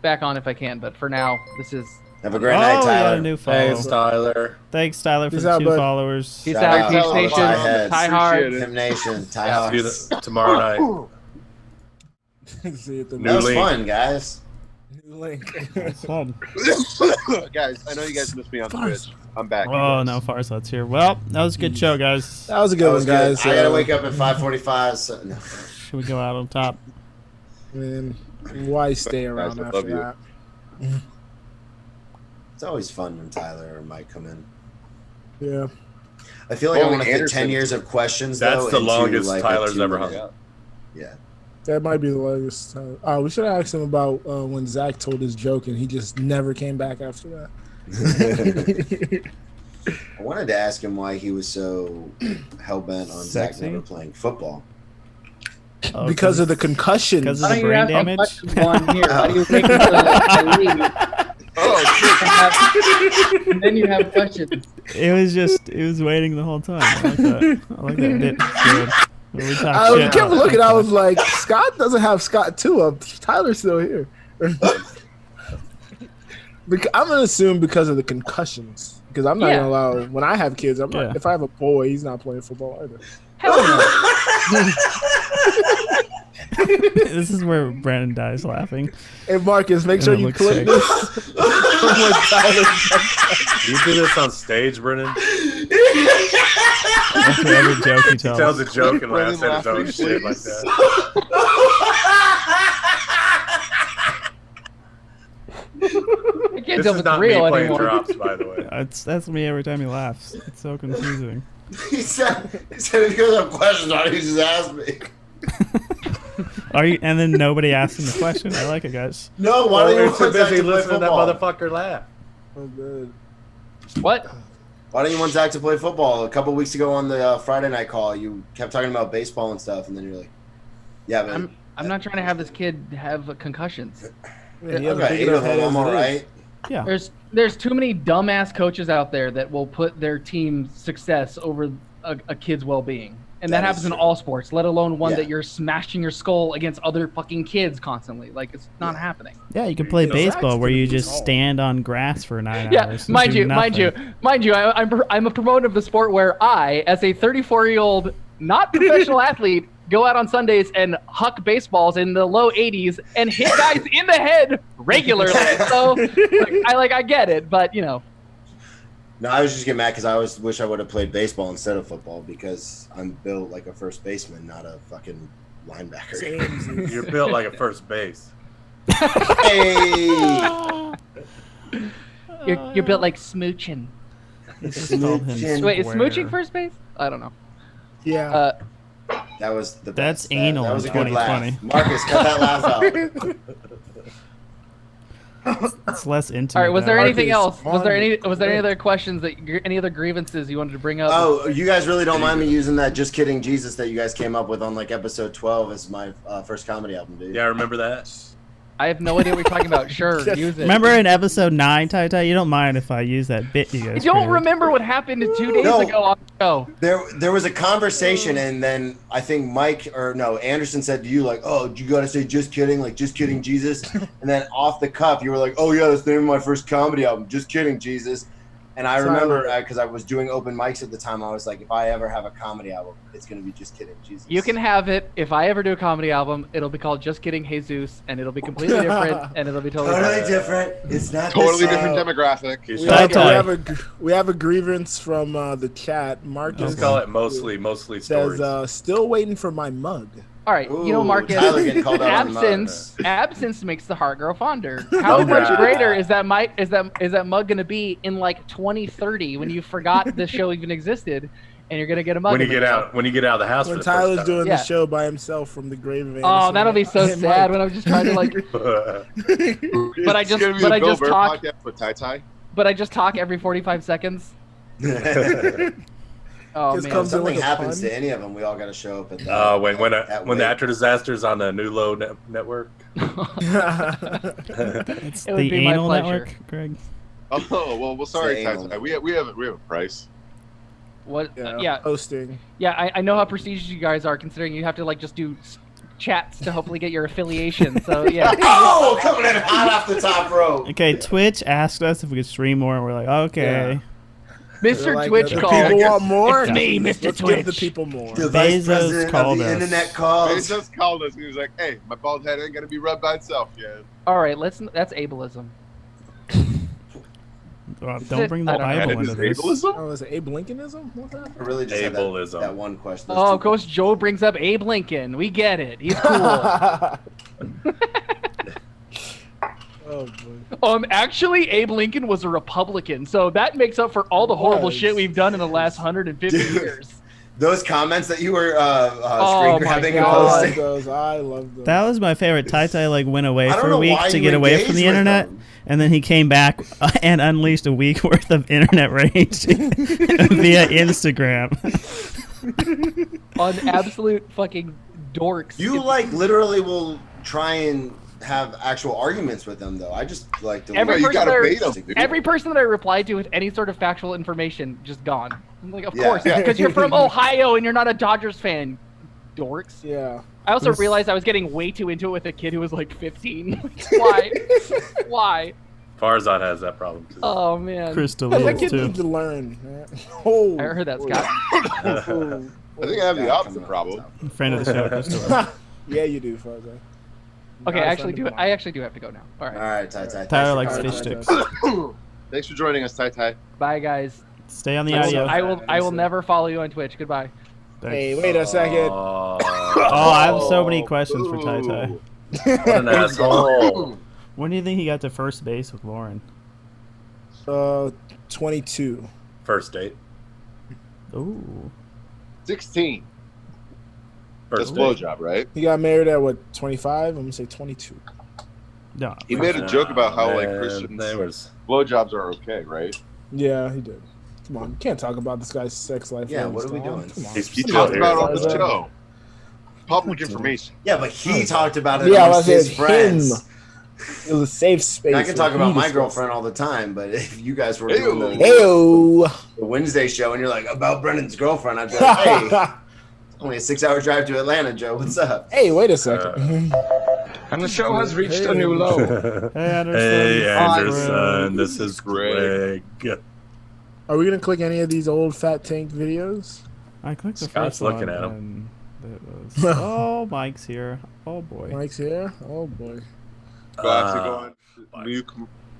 back on if I can, but for now, this is. Have a great Oh, night, we got Tyler. a new follow. Thanks, Tyler. Thanks, Tyler, for Peace the out, 2 bud. followers. Peace Shout out, out Peace to Nation, Ty Heads. Ty Hard. Appreciate it. Tim Nation, Ty Yeah. See you Hawks. tomorrow night. See you at the New That was link. fun, guys. new link. Fun. Guys, I know you guys missed me on Twitch. I'm back. you Oh, guys. no, Farsight's here. Well, that was a good show, guys. That was a That good was one, good. guys. I gotta wake up at 5:45. So no. Should we go out on top? Man, why stay around Guys, I after love you. that? It's always fun when Tyler or Mike come in. Yeah. I feel like I Only want to fit Anderson 10 years of questions. That's though, the into, longest like, a Tyler's ever 2-minute. hung out. Yeah. That might be the longest time. We should have asked him about when Zach told his joke and he just never came back after that. I wanted to ask him why he was so hell bent on Zach Sexy? never playing football. Oh, Because of the concussion. Because Why of the don't you brain have some damage. questions on here? Why do you wait until I leave? Oh, And then you have questions. It was waiting the whole time. I like that. I like that bit. Good. When we talk I shit. kept looking. I was like, Scott doesn't have Scott 2 up. Tyler's still here. I'm gonna assume because of the concussions. Because I'm not Yeah. gonna allow when I have kids. I'm Yeah. not, if I have a boy, he's not playing football either. Hell no. This is where Brandon dies laughing. Hey Marcus, make And sure it you looks clip sick. this. When Tyler- You do this on stage, Brennan? That's every joke he He tells. tells a joke and laughs Brennan at his own laughing, shit like please. that. I can't This tell is if not it's me real playing anymore. drops, by the way. That's me every time he laughs. It's so confusing. he said if you guys have questions, why don't you just ask me? Are you? And then nobody asks him the question. I like it, guys. No, why don't you You're want too Zach busy to play listening to that football? motherfucker laugh. Oh, good. What? Why don't you want Zach to play football? A couple weeks ago on the Friday night call, you kept talking about baseball and stuff, and then you're like, "Yeah, but I'm not trying to have this kid have concussions. Yeah, you I've have a got big 8 enough of head them. as I'm it all is. right." Yeah. There's too many dumbass coaches out there that will put their team's success over a kid's well-being. And that That is happens in true. all sports, let alone one Yeah. that you're smashing your skull against other fucking kids constantly. Like, it's not happening. Yeah, you can play Zach's baseball where gonna you be just tall. stand on grass for 9 Yeah, hours. and mind do you, nothing. I'm a proponent of the sport where I, as a 34-year-old, not professional athlete, go out on Sundays and huck baseballs in the low 80s and hit guys in the head regularly. So, I get it, but you know. No, I was just getting mad because I always wish I would have played baseball instead of football because I'm built like a first baseman, not a fucking linebacker. Same. You're built like a first base. Hey, You're built like smooching. He just called him Wait, is square. smooching first base? I don't know. Yeah. that was the That's best. anal That was a in good laugh. 2020. Marcus, cut that laugh out. It's less intimate. All right. Was there now. anything else? Marcus, Was there any other questions any other grievances you wanted to bring up? Oh, you guys really don't mind me using that "Just Kidding, Jesus" that you guys came up with on like episode 12 as my first comedy album, dude? Yeah, I remember that. I have no idea what you're talking about. Sure, use it. Remember in episode 9, Tai, you don't mind if I use that bit you I guys don't created. remember what happened 2 days No. ago on the show. There was a conversation, and then I think Anderson said to you, like, "Oh, you gotta say just kidding, like just kidding, Jesus." And then off the cuff, you were like, "Oh yeah, that's the name of my first comedy album, Just Kidding, Jesus." And I remember because I was doing open mics at the time, I was like, if I ever have a comedy album, it's gonna be Just Kidding, Jesus. You can have it. If I ever do a comedy album, it'll be called Just Kidding, Jesus, and it'll be completely different, and it'll be totally different. It's not Totally the same. different demographic. We have a grievance from the chat. Marcus Just call it mostly stories. says, still waiting for my mug. All right, you know, Ooh, Marcus, Tyler getting called out on the mug. absence makes the heart grow fonder. How much greater is that mug going to be in like 2030 when you forgot the show even existed, and you're going to get a mug? when you get out of the house When for the Tyler's first time. doing Yeah. the show by himself from the grave of Oh, Anderson. that'll be so Hey, sad Mike. when I'm just trying to like. But I It's just- gonna be but the I Bill just Burr talk- podcast with Tai. But I just talk every 45 seconds. Oh Just man, comes in Something with a happens pun. to any of them, we all got to show up at that. when that the wake. natural disasters on the new low network. It's It would the be my anal pleasure. network, Greg. Oh well, sorry, Say anal. Tai. We have a price. what? Yeah, Yeah, hosting. yeah. I know how prestigious you guys are, considering you have to like just do chats to hopefully get your affiliation. So yeah. Oh, coming in hot off the top rope. Okay, Twitch asked us if we could stream more, and we're like, okay. Mr. They're like, Twitch the called. people want more. It's me, Mr. Let's Twitch. give the people more. The vice Bezos president of called the us. internet calls. He just called us. He was like, "Hey, my bald head ain't gonna be rubbed by itself yet." All right, that's ableism. Don't bring the I don't know. Bible That is into this. ableism? Oh, is it Abe Lincolnism? What's that? I really just had Ableism. that one question. Oh, of course, Joe brings up Abe Lincoln. We get it. He's cool. Oh boy. Actually, Abe Lincoln was a Republican, so that makes up for all the horrible Was. shit we've done in the last 150 years. Those comments that you were Oh screen my grabbing and I God. love posting. those. I love those. That was my favorite. Tai like went away I don't for a know week why to you get away from engaged the with internet, them. and then he came back and unleashed a week worth of internet rage via Instagram. On absolute fucking dorks. You like literally will try and have actual arguments with them though. I just like to Every you person, gotta that bait 'em, dude. every person that I replied to with any sort of factual information just gone. I'm like, of Yeah. course, because you're from Ohio and you're not a Dodgers fan, dorks. Yeah. I also realized I was getting way too into it with a kid who was like 15. Why? Why? Farzad has that problem too. Oh man. Crystal That Leaves kid too. needs to learn, man. Oh. I heard that, Scott. I think I have the opposite problem. Friend of the show, Crystal. Yeah, you do, Farzad. Okay, Not I a actually friend do. of mine. I actually do have to go now. All right. All right, Tai. Tyler likes All right, fish Tai. sticks. Thanks for joining us, Tai. Bye, guys. Stay on the I audio. will. I will never follow you on Twitch. Goodbye. Hey, wait a second. Oh, I have so many questions for Tai. What an asshole. When do you think he got to first base with Lauren? 22. First date. Ooh. 16. That's First date. blowjob, right? He got married at what, 25? I'm gonna say 22. No. He made a joke about how like Man, Christians there was blowjobs are okay, right? Yeah, he did. Come on, you can't talk about this guy's sex life. Yeah, while what he's are we gone. doing? Come on. He talked about it on the show. Public information. Yeah, but he talked about it Yeah, amongst I his said friends. him. It was a safe space. I can talk where about he my discussed girlfriend all the time, but if you guys were doing the, Heyo. the Wednesday show and you're like, about Brendan's girlfriend, I'd be like, hey, only a 6-hour drive to Atlanta, Joe. What's up? Hey, wait a second. And the show has reached a new low. Hey, Anderson. Hey, Anderson. This is Greg. Are we gonna click any of these old Fat Tank videos? I clicked the Scott's first looking one. at And it was, oh, Mike's here. Oh boy. Mike's here. Oh boy. Do I have to go on new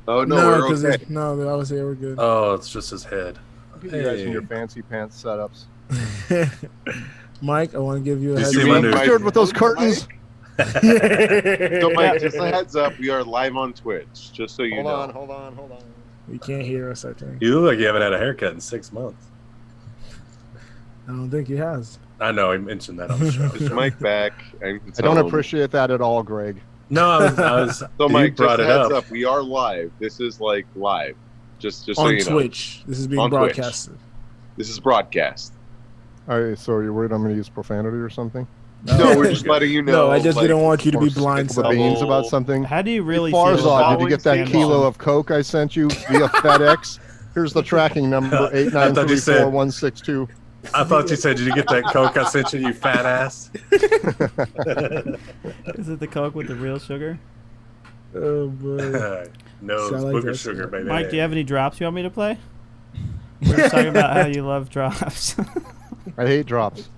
oh no, we're okay. No, I was here. We're good. Oh, it's just his head. You guys in your fancy pants setups. Mike, I want to give you a You heads see up. my new- Scared with those curtains. So Mike, just a heads up, we are live on Twitch, just so you know. Hold on. You can't hear us, I think. You look like you haven't had a haircut in 6 months. I don't think he has. I know, I mentioned that on the show. Is Mike back? I don't appreciate that at all, Greg. No, I was So you Mike, brought just it heads up. up, we are live. This is like live. Just so On you know. Twitch. This is being On Twitch. broadcasted. This is broadcast. All right, so you're worried I'm going to use profanity or something? No, we're just letting you know. No, I just like, didn't want you to Or be spill the blindsided. beans about something? How do you really Farzad, feel about did you get that Anderson? kilo of Coke I sent you via FedEx? Here's the tracking number, I thought you said- 8934162. I thought you said, did you get that Coke I sent you, you fat ass? Is it the Coke with the real sugar? Oh boy. No, it's Sound like booger that sugar, shit. baby. Mike, do you have any drops you want me to play? We're just talking about how you love drops. I hate drops.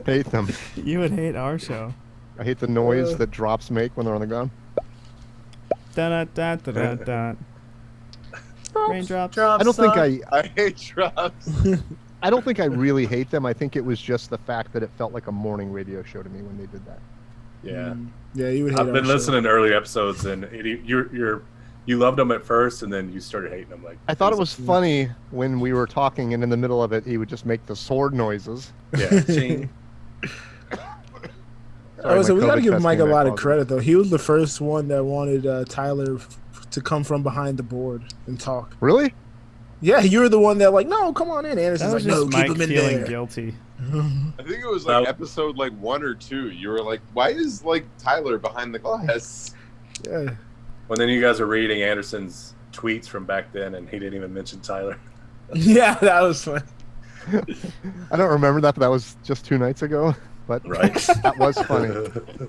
Hate them. You would hate our show. I hate the noise that drops make when they're on the ground. Da da da da da. Raindrops. I don't think I hate drops. I don't think I really hate them. I think it was just the fact that it felt like a morning radio show to me when they did that. Yeah. Yeah, you would hate I've our been show. listening to early episodes, and you loved them at first, and then you started hating them. Like I thought it was funny when we were talking, and in the middle of it, he would just make the sword noises. Yeah. Ching. Oh, so my we got to COVID give test Mike a came back lot of positive. credit, though. He was the first one that wanted Tyler to come from behind the board and talk. Really? Yeah, you were the one that no, come on in. That Anderson's was like, no, just keep Mike him in feeling there. guilty. I think it was like episode like 1 or 2. You were like, why is like Tyler behind the glass? Yeah. Well, then you guys are reading Anderson's tweets from back then, and he didn't even mention Tyler. Yeah, that was fun. I don't remember that, but that was just 2 nights ago. But Right. that was funny.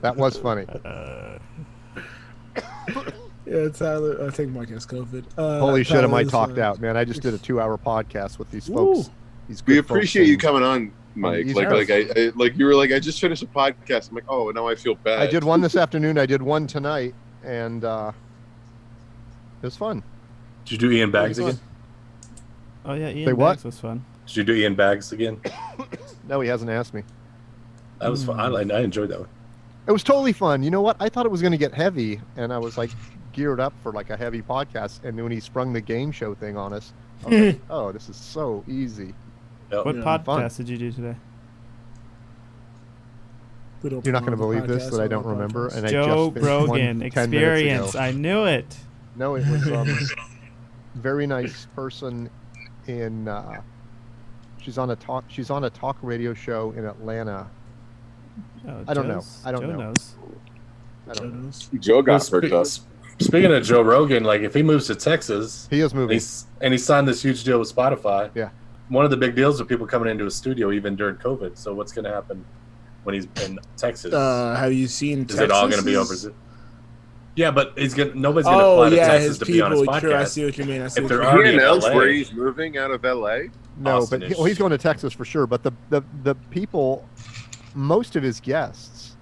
That was funny. Yeah, Tyler. I think Mike has COVID. Holy shit, am I Tyler's, talked out, man! I just did a 2-hour podcast with these Woo. folks. These We good folks appreciate you in- coming on, Mike. East Like, Coast. like you were like, I just finished a podcast. I'm like, oh, now I feel bad. I did one this afternoon. I did one tonight, and it was fun. Did you do Ian Baggs again? Oh yeah, Ian Say what? Banks was fun. Did you do Ian Baggs again? No, he hasn't asked me. That was fun. I enjoyed that one. It was totally fun. You know what? I thought it was going to get heavy, and I was like geared up for like a heavy podcast. And when he sprung the game show thing on us, I was like, oh, this is so easy. What Yeah. podcast Fun. did you do today? You're not going to believe this that I don't remember. And Joe I just finished one Rogan 10 minutes ago. Experience. I knew it. No, it was very nice person in. She's on a talk radio show in Atlanta. Oh, I don't know. Joe's- I don't Joe know. knows. I don't know. Joe got perked up. Speaking of Joe Rogan, like if he moves to Texas, he is moving, and he signed this huge deal with Spotify. Yeah. One of the big deals with people coming into a studio even during COVID. So what's going to happen when he's in Texas? Have you seen? Is it all going to be over? Texas's? Yeah, but nobody's going to Oh fly to yeah, Texas his to be on his people. podcast. True, I see what you mean. I see If what they're you He mean. already in announced LA, where he's moving out of LA. No, but Austin-ish. he's going to Texas for sure. But the people, most of his guests.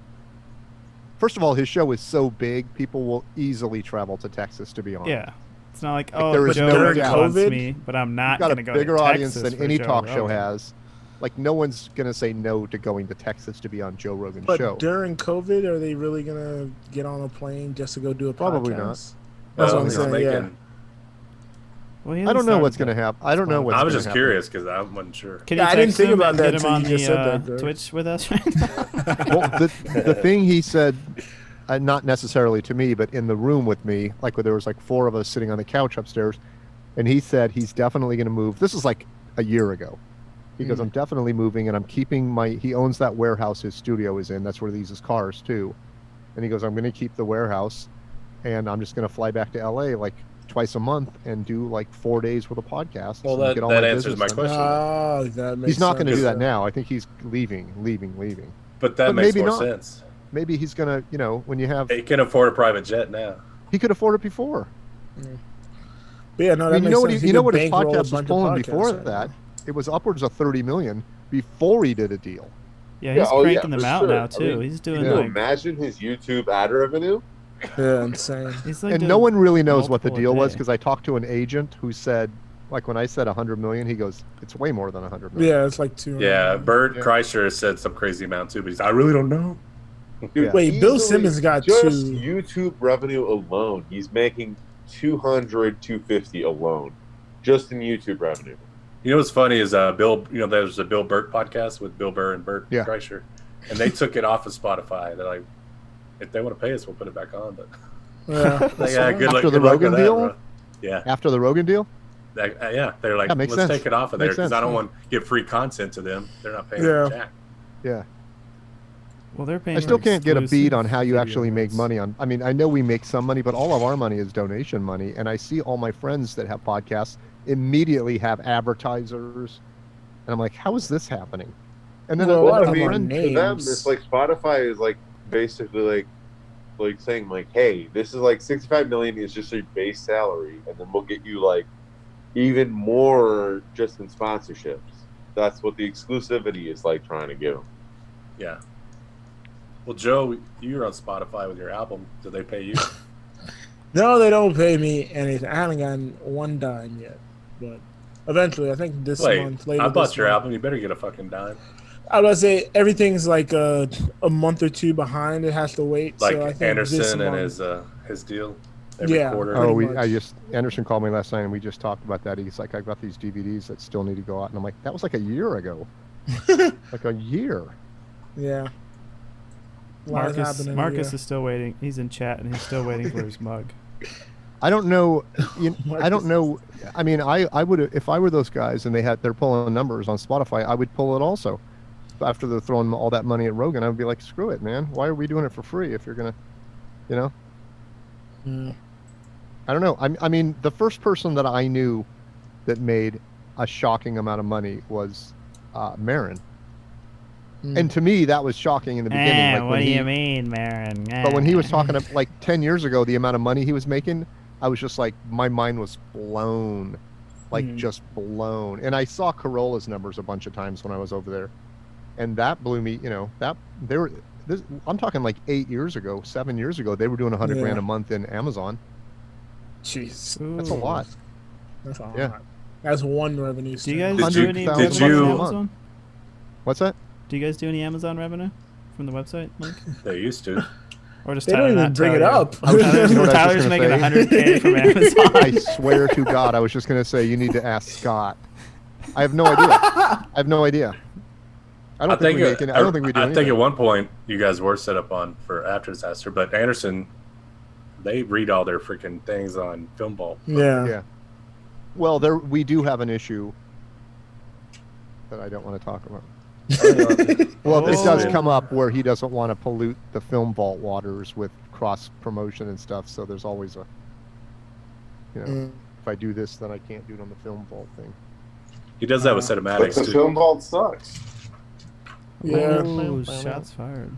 First of all, his show is so big, people will easily travel to Texas to be on. Yeah. It's not like, Like, oh, there is Joe no Rogan doubt. wants COVID? me, but I'm not You've got going a to go bigger to audience Texas than for any Joe talk show Rogan. has. Like, no one's going to say no to going to Texas to be on Joe Rogan's But show. during COVID, are they really gonna get on a plane just to go do a podcast? Probably not. That's Well, what I'm he's saying. making- Yeah. Well, he I don't hasn't know what's started going to happen. I don't know what's I was gonna just happen. curious because I wasn't sure. Can you Yeah, I didn't text think him about and that get him until on you just the said that, Greg. Twitch with us right now? Well, the thing he said, not necessarily to me, but in the room with me, like where there was like 4 of us sitting on the couch upstairs, and he said he's definitely going to move. This is like a year ago. He goes, I'm definitely moving, and I'm keeping he owns that warehouse his studio is in. That's where he uses cars too. And he goes, I'm going to keep the warehouse, and I'm just going to fly back to LA like twice a month and do like 4 days with a podcast. Well, and get all that my answers business my done. question. Oh, that makes He's not going to do sense. that now. I think he's leaving. But that But makes maybe more not. sense. Maybe he's going to, when you have, He can afford a private jet now. he could afford it before. But yeah, no, I that mean, you makes know what? sense. You know could what his bankroll a podcast was bunch of pulling podcasts before right that? now. It was upwards of 30 million before he did a deal. Yeah, he's oh, cranking them for out sure. now I too. mean, He's doing Can you like imagine his YouTube ad revenue? Yeah, insane. he's like And doing no one really knows what the multiple a deal was day. because I talked to an agent who said, like when I said 100 million, he goes, "It's way more than 100 million." Yeah, it's like 200. Yeah, Bert Yeah. Kreischer said some crazy amount too, but he's I really don't know. Dude, Yeah. Wait, Bill easily, Simmons got just 2. YouTube revenue alone. He's making 250 alone, just in YouTube revenue. You know what's funny is Bill. You know, there's a Bill Burt podcast with Bill Burr and Bert Yeah. Kreischer, and they took it off of Spotify. They're like, if they want to pay us, we'll put it back on. But Yeah, like, yeah, good luck. After the good luck Rogan with that, deal? bro. Yeah, After the Rogan deal? yeah. They're like, That makes let's sense. take it off of there Makes because sense. I don't want to give free content to them. They're not paying Yeah. Jack. Yeah. Well, they're paying. I still for can't get a beat exclusive on how you video actually make rights. money on. I mean, I know we make some money, but all of our money is donation money. And I see all my friends that have podcasts immediately have advertisers, and I'm like, how is this happening? And then Well, a a lot lot of of my them are friends, For them, names. it's like Spotify is like basically like saying like, hey, this is like 65 million is just your base salary, and then we'll get you like even more just in sponsorships. That's what the exclusivity is like trying to give them. Yeah. Well, Joe, you're on Spotify with your album. Do they pay you? No, they don't pay me anything. I haven't gotten one dime yet, but eventually, I think this Wait, month. Later I bought this your month. album. You better get a fucking dime. I was about to say everything's like a month or 2 behind. It has to wait. Like so I think this Anderson and month- his deal every Yeah. quarter. oh, pretty much. Anderson called me last night and we just talked about that. He's like, I've got these DVDs that still need to go out. And I'm like, that was like a year ago. Like a year. Yeah. A lot has Marcus, happened in a Marcus year. is still waiting. He's in chat and he's still waiting for his mug. I don't know. I don't know. I mean, I would, if I were those guys and they're pulling numbers on Spotify, I would pull it also. After they're throwing all that money at Rogan, I would be like, screw it, man. Why are we doing it for free if you're gonna, you know? Yeah. I don't know. I mean, the first person that I knew that made a shocking amount of money was Marin. And to me, that was shocking in the beginning. Like what when do he- you mean, Marin? But when he was talking to, like 10 years ago, the amount of money he was making, I was just like, my mind was blown, like just blown. And I saw Corolla's numbers a bunch of times when I was over there, and that blew me. You know, that they were. I'm talking like 8 years ago, 7 years ago, they were doing 100 Yeah. grand a month in Amazon. Jeez, That's a lot. That's a lot. Yeah. That's one revenue Do stream. you guys do any 100,000 revenue on bucks a month. Amazon? What's that? Do you guys do any Amazon revenue from the website, Mike? They used to. Or just They don't even bring it up. Tyler's, You know what I was Tyler's just making gonna say? $100K from Amazon. I swear to God, I was just going to say you need to ask Scott. I have no idea. I have no idea. I don't think we do I anything. think at one point you guys were set up on for After Disaster, but Anderson, they read all their freaking things on Film Vault. Yeah. Well, we do have an issue that I don't want to talk about. Well, it does come up where he doesn't want to pollute the Film Vault waters with cross promotion and stuff. So there's always a, if I do this, then I can't do it on the Film Vault thing. He does that with But cinematics the too. Film Vault sucks. Yeah. Oh, shots fired.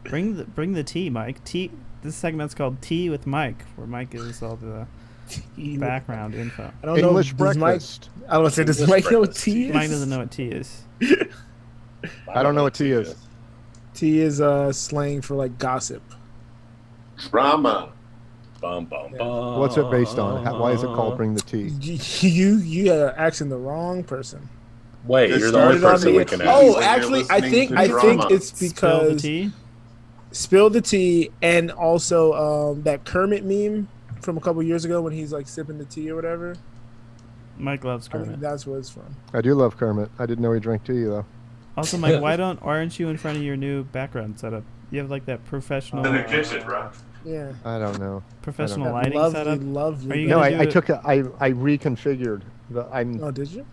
Bring the tea, Mike. Tea. This segment's called Tea with Mike, where Mike gives all the background info. I don't English know. breakfast. I was going to say, does Mike know what tea is? Mike doesn't know what tea is. I don't know what tea is. Tea is slang for like gossip. Drama. Bum, bum, bum. What's it based on? Why is it called Bring the Tea? You are asking the wrong person. Wait, It you're the only started on person the- we can ask. Oh, When you're actually, I listening think to drama. it's Spill the because tea. Spill the tea, and also that Kermit meme from a couple years ago when he's like sipping the tea or whatever. Mike loves I think Kermit. that's what it's from. I do love Kermit. I didn't know he drank tea though. Also, Mike, why aren't you in front of your new background setup? You have like that professional In the kitchen, bro. Yeah. I don't know. professional That lighting lovely, setup. lovely. Are you No, gonna do I it- took I reconfigured. Oh, did you?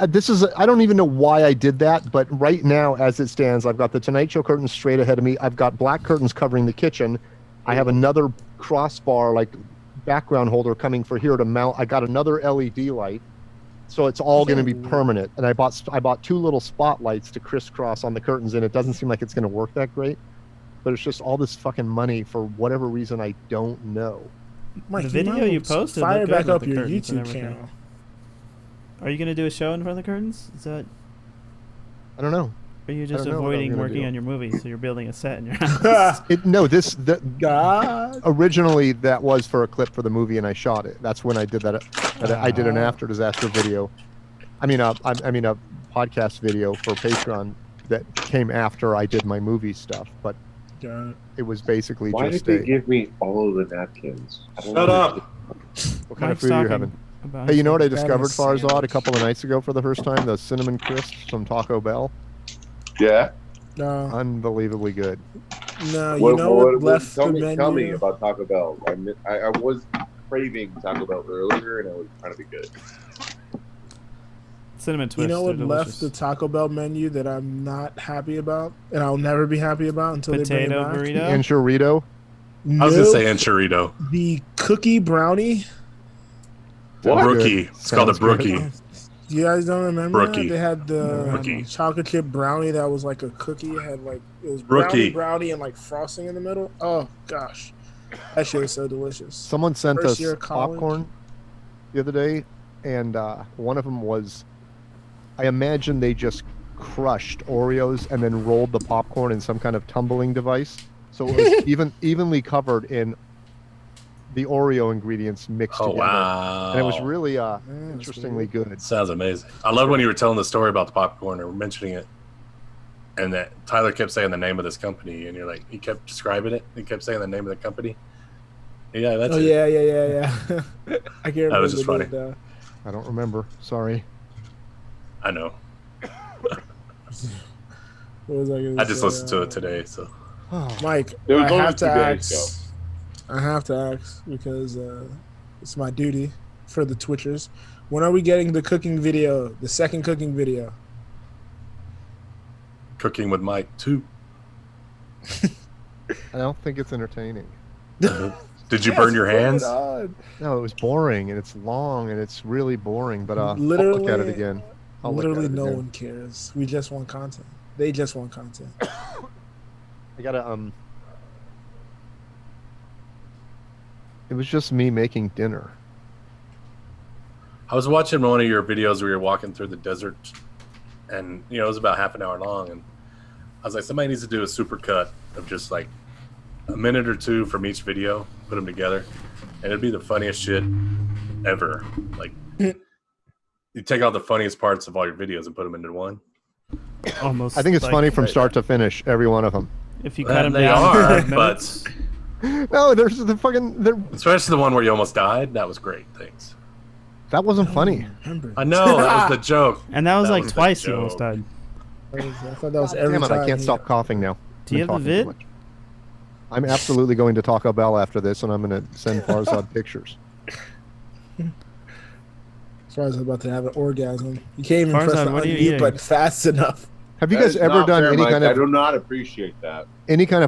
This is I don't even know why I did that, but right now as it stands, I've got the Tonight Show curtains straight ahead of me. I've got black curtains covering the kitchen. I have another crossbar like background holder coming for here to mount. I got another LED light. So it's all going to be permanent. And I bought two little spotlights to crisscross on the curtains, and it doesn't seem like it's going to work that great. But it's just all this fucking money for whatever reason I don't know. Mike, The video might you posted fire looked back good up with the your curtains and YouTube everything. channel. Are you gonna do a show in front of the curtains? Is that? I don't know. Or are you just don't know what I'm avoiding gonna working do. on your movie, so you're building a set in your house? God. Originally that was for a clip for the movie, and I shot it. That's when I did that. I did an after disaster video. I mean a podcast video for Patreon that came after I did my movie stuff, but it was basically Why just did they give me all of the napkins? Shut up. What kind of Mike's food are you talking having? about Hey, you know what I That discovered, is Farzad, a couple of nights ago for the first time? Those cinnamon crisps from Taco Bell. Yeah. No, Unbelievably good. no, you know what left the menu? Tell me about Taco Bell. I was craving Taco Bell earlier, and I was trying to be good. Cinnamon twists. You know what are left delicious. the Taco Bell menu that I'm not happy about, and I'll never be happy about until they Potato bring it back? burrito. Enchilito. I was gonna Nope. say enchilito. The cookie brownie. Brookie. It's called a Sounds good. brookie. You guys don't remember? Brookie. They had the Brookie. chocolate chip brownie that was like a cookie. It had like it was Brookie. brownie and like frosting in the middle. Oh gosh, that shit was so delicious. Someone sent First us year of college. popcorn the other day, and one of them was, I imagine they just crushed Oreos and then rolled the popcorn in some kind of tumbling device. So it was evenly covered in the Oreo ingredients mixed Oh, together. wow. And it was really interestingly good. Sounds amazing. I love when you were telling the story about the popcorn or mentioning it, and that Tyler kept saying the name of this company, and you're like, he kept describing it. He kept saying the name of the company. Yeah, that's Oh it. yeah. I can't remember. That was just the funny. name, though. I don't remember. Sorry. I know. What was I gonna I just say? listened to it today, so. Mike, It was I only have to 2 days ask. I have to ask because it's my duty for the Twitchers. When are we getting the cooking video? The second cooking video? Cooking with Mike too. I don't think it's entertaining. Did you burn your Yes, hands? bring it on. No, it was boring, and it's long, and it's really boring, but I'll look at it again. I'll look at Literally, it no again. one cares. We just want content. They just want content. I gotta It was just me making dinner. I was watching one of your videos where you're walking through the desert, and it was about half an hour long, and I was like, somebody needs to do a super cut of just like a minute or two from each video, put them together, and it'd be the funniest shit ever. Like, you take out the funniest parts of all your videos and put them into one. almost. I think it's like, funny from start to finish, every one of them. If you cut them They down are, to 5 minutes. No, there's the fucking. Especially the one where you almost died. That was great. Thanks. That wasn't funny. I know that was the joke. And that was like the twice you joke. almost died. I thought that was every Damn it! time. I can't stop coughing now. Do you I've have been the talking too vid? much. I'm absolutely going to Taco Bell after this, and I'm going to send Farzad pictures. As far as I'm about to have an orgasm, you can't even Farzad, press the what are you unmute eating? button fast enough. Have you That guys is ever not done fair, any Mike. kind I of do not appreciate that.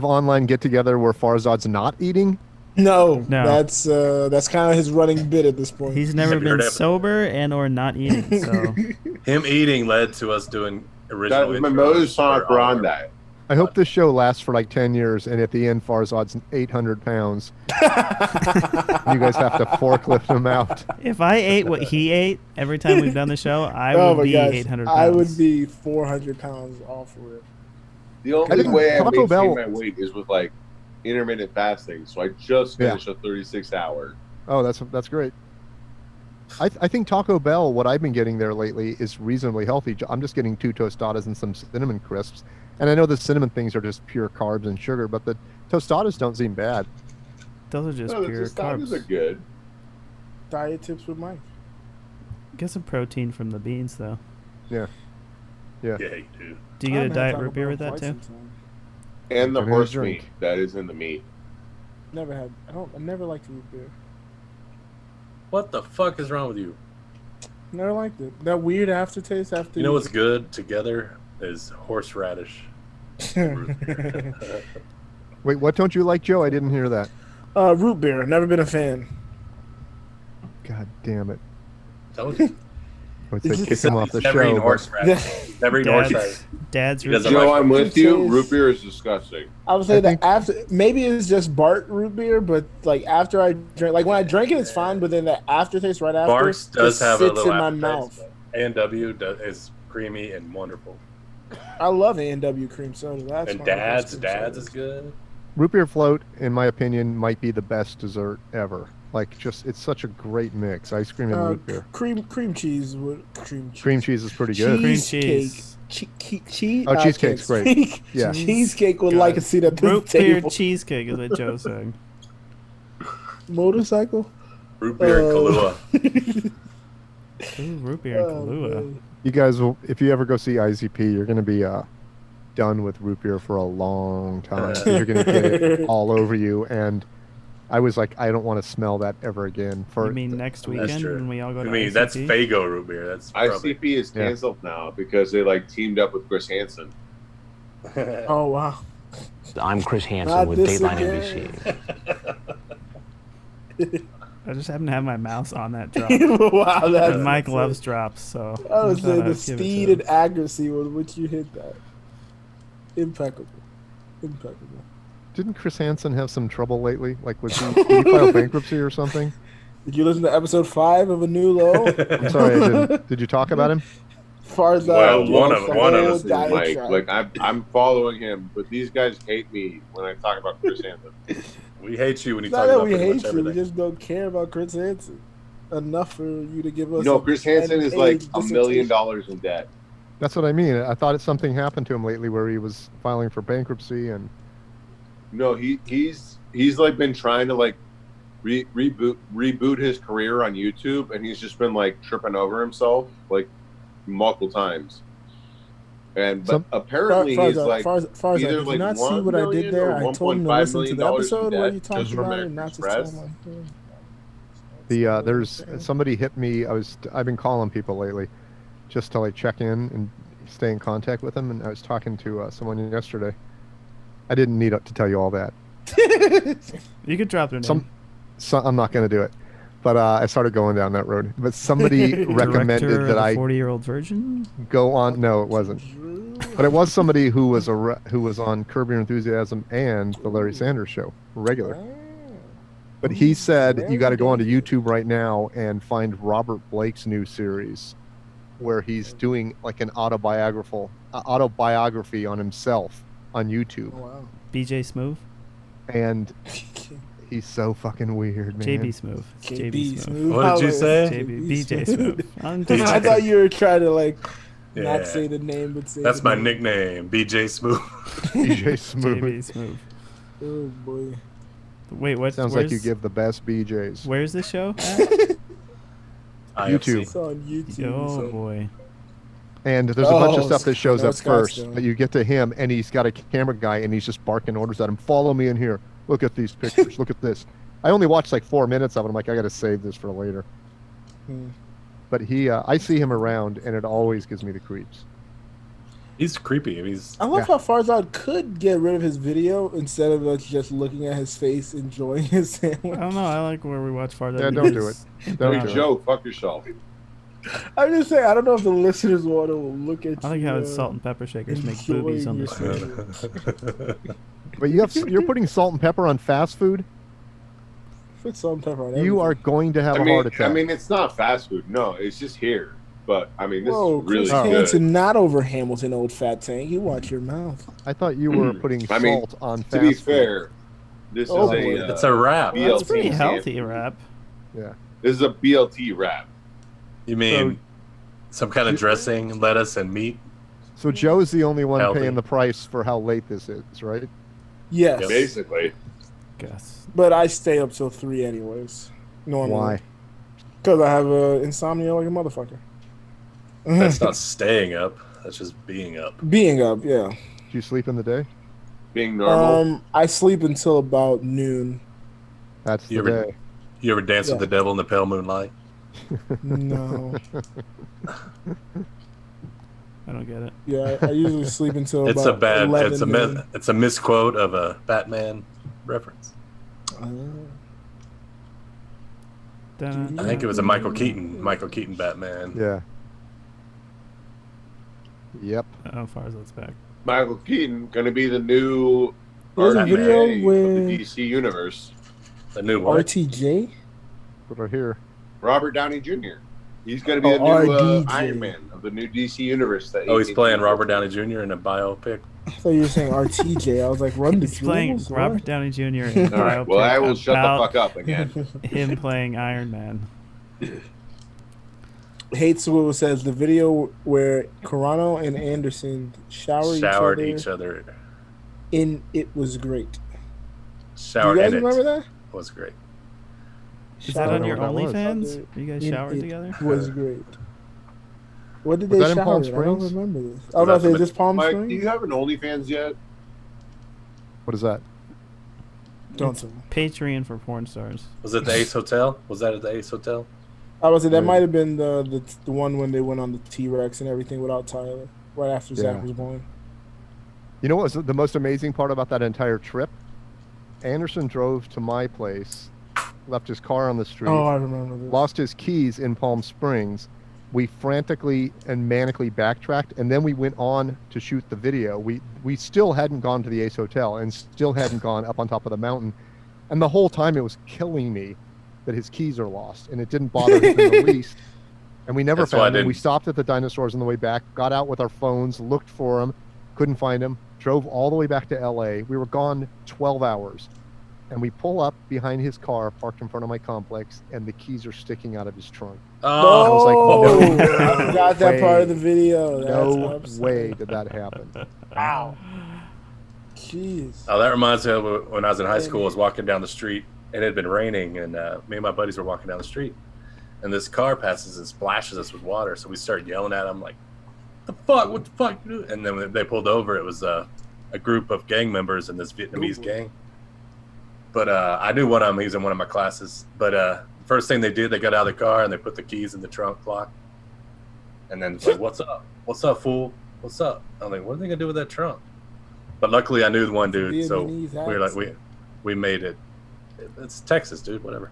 online get together where Farzad's not eating? No, No. that's kind of his running bit at this point. He's never Have you heard been of- sober and or not eating. So Him eating led to us doing original. That is my intros modus for all of our- operandi. I hope this show lasts for like 10 years, and at the end, Farzad's 800 pounds. You guys have to forklift him out. if I ate what he ate every time we've done the show, I Oh would my be gosh, 800 pounds. I would be 400 pounds off for it. The I only think way I Taco maintain Bell- my weight is with like intermittent fasting. So I just finished a 36-hour. Oh, that's great. I think Taco Bell, what I've been getting there lately, is reasonably healthy. I'm just getting 2 tostadas and some cinnamon crisps. And I know the cinnamon things are just pure carbs and sugar, but the tostadas don't seem bad. Those are just No, the pure tostadas carbs. are good. Diet tips with Mike. Get some protein from the beans, though. Yeah. Yeah, you do. Do you get a I haven't had diet Taco root beer Bell with in that quite too? some time. And the Give me a horse drink. meat that is in the meat. Never had. I never liked root beer. What the fuck is wrong with you? Never liked it. That weird aftertaste after. You know what's good together is horseradish. Wait, what don't you like, Joe? I didn't hear that. Root beer. Never been a fan. God damn it. Told you. I would say kick him off the He's never eaten show. but- horseradish. He's never eaten horseradish. Dad's He root doesn't beer. Joe, like I'm with It you. tastes- Root beer is disgusting. I would say that after maybe it's just Bart root beer, but like after I drink, like when I drink it, it's fine. But then the aftertaste right after Barks does just have a sits little in my aftertaste, mouth. but A&W is creamy and wonderful. I love A&W cream soda. That's And one of the best Dad's cream is sodas. good. Root beer float, in my opinion, might be the best dessert ever. Like, just it's such a great mix. Ice cream and root beer. Cream cheese would cream cheese. Cream cheese is pretty good. Cream Cheesecake. cheese. Oh, cheesecake's great. Yeah. Cheesecake would God. like a seat at the Root beer table. cheesecake is what Joe's saying. Motorcycle. Root beer and Kahlua. Ooh, root beer and Kahlua. man. You guys will, if you ever go see IZP, you're going to be done with root beer for a long time. 'Cause you're going to get it all over you. And I was like, I don't want to smell that ever again. You mean next That's weekend true. when we all go to I mean, ICP? that's Fago root beer. That's probably. ICP is canceled now because they like teamed up with Chris Hansen. Oh wow. I'm Chris Hansen Not with this Dateline again. NBC. I just happen to have my mouse on that drop. Wow, that's And Mike loves drops, so I would thought say I'd the give it to speed him. and accuracy with which you hit that. Impeccable. Impeccable. Didn't Chris Hansen have some trouble lately? Like, did he file bankruptcy or something? Did you listen to episode 5 of A New Low? I'm sorry, I didn't. Did you talk about him? Farzad Well, did one the of whole us is Mike. diatribe. Like I'm following him, but these guys hate me when I talk about Chris Hansen. We hate you when you It's talk not that about we pretty hate much you, we everything. just don't care about Chris Hansen enough for you to give us. You know, Chris Hansen is like age $1 million in debt. That's what I mean. I thought something happened to him lately where he was filing for bankruptcy and. No, he's like been trying to like reboot his career on YouTube, and he's just been like tripping over himself like multiple times. And but apparently he's like Farzad, either did like you not see 1 what I did million there? or I told him to $1.5 listen to million the episode in where debt you talked just from about it, American not just Express. tell him like, There's somebody hit me. I've been calling people lately, just to like check in and stay in contact with them. And I was talking to someone yesterday. I didn't need to tell you all that. You could drop their name. I'm not going to do it, but I started going down that road. But somebody recommended Director that of I the 40-year-old virgin. go on. No, it wasn't. But it was somebody who was who was on Curb Your Enthusiasm and the Larry Sanders Show regular. But he said you got to go onto YouTube right now and find Robert Blake's new series, where he's doing like an autobiography on himself on YouTube. oh, wow. BJ Smooth. And he's so fucking weird, man. JB Smooth. It's KB JB Smooth. Smooth. What did you say? JB BJ Smooth. I'm I thought you were trying to like Not say the name, but say That's the my name. nickname, BJ Smooth. BJ Smooth. JB Smooth. Oh boy. Wait, what? Sounds like you give the best BJs. Where's the show at? YouTube. It's on YouTube. Oh so. boy. And there's a bunch of Oh, stuff that shows no, up Scott's first, doing. but you get to him, and he's got a camera guy, and he's just barking orders at him. Follow me in here. Look at these pictures. Look at this. I only watched like 4 minutes of it. I'm like, I got to save this for later. But I see him around, and it always gives me the creeps. He's creepy. He's. I love how Farzad could get rid of his video instead of us just looking at his face, enjoying his sandwich. I don't know. I like where we watch Farzad. Yeah, don't do it. Don't Hey, do Joe, fuck yourself. I'm just saying, I don't know if the listeners want to look at I like you, how salt and pepper shakers make boobies on the enjoying screen. But you're putting salt and pepper on fast food? Put salt and pepper on You everything. are going to have a heart attack. I mean, it's not fast food. No, it's just here. But I mean, this Whoa, is really Chris good. Hansen, not over Hamilton, old fat tank. You watch your mouth. I thought you were putting I mean, salt on fast to be food. fair, this Oh, is boy. a It's a wrap. BLT That's pretty healthy sandwich. wrap. Yeah. This is a BLT wrap. You mean some kind of dressing, lettuce, and meat? So Joe's the only one Healthy. paying the price for how late this is, right? Yes. Basically. Guess. But I stay up till 3 anyways. Normally. Why? Because I have insomnia like a motherfucker. That's not staying up. That's just being up. Being up, yeah. Do you sleep in the day? Being normal. I sleep until about noon. That's the You ever, day. you ever dance with the devil in the pale moonlight? No. I don't get it. Yeah, I usually sleep until It's about a bad. 11 It's a noon. it's a misquote of a Batman reference. I think it was a Michael Keaton Batman. Yeah. Yep. How far is that back? Michael Keaton going to be the new There's a RDJ video of with the DC universe. The new what? RTJ? Put her here. Robert Downey Jr. He's going to be the new RDJ. Iron Man of the new DC universe. That Oh, he's playing Robert Downey Jr. in a biopic. I thought you were saying RTJ. I was like, run the He's playing jewels? Robert What? Downey Jr. in a All right, well, I will shut the about fuck up again. him playing Iron Man. Hate Swivel says the video where Carano and Anderson showered Each other. in it was great. Showered you guys in it. remember that? Was great. Is that on your what that was. OnlyFans? You guys In showered it together? was great. What did Was they that in shower Palm in? I don't Springs? remember this. I was about to say, is this Palm Mike, Springs? do you have an OnlyFans yet? What is that? Don't tell me. Patreon for porn stars. Was it the Ace Hotel? Was that at the Ace Hotel? I was say that might have been the one when they went on the T-Rex and everything without Tyler, right after Zach Yeah. was born. You know what was the most amazing part about that entire trip? Anderson drove to my place, left his car on the street, Oh, I remember this. lost his keys in Palm Springs. We frantically and manically backtracked, and then we went on to shoot the video. We still hadn't gone to the Ace Hotel and still hadn't gone up on top of the mountain. And the whole time it was killing me that his keys are lost, and it didn't bother him in the least. And we never That's why I found him. didn't- We stopped at the dinosaurs on the way back, got out with our phones, looked for him, couldn't find him, drove all the way back to LA. We were gone 12 hours. And we pull up behind his car, parked in front of my complex, and the keys are sticking out of his trunk. Oh, I was like, no, I got that part of the video. That's no upsetting. way did that happen. Ow. Jeez. Oh, that reminds me of when I was in high school. I was walking down the street, and it had been raining, and me and my buddies were walking down the street, and this car passes and splashes us with water. So we started yelling at him like, "The fuck? What the fuck?" You doing?" And then when they pulled over, it was a group of gang members in this Vietnamese gang. But I knew one of them. He was in one of my classes. But first thing they did, they got out of the car and they put the keys in the trunk lock. And then it's like, "What's up? What's up, fool? What's up?" I'm like, "What are they gonna do with that trunk?" But luckily, I knew the one dude, so we were like, we made it. It's Texas, dude. Whatever.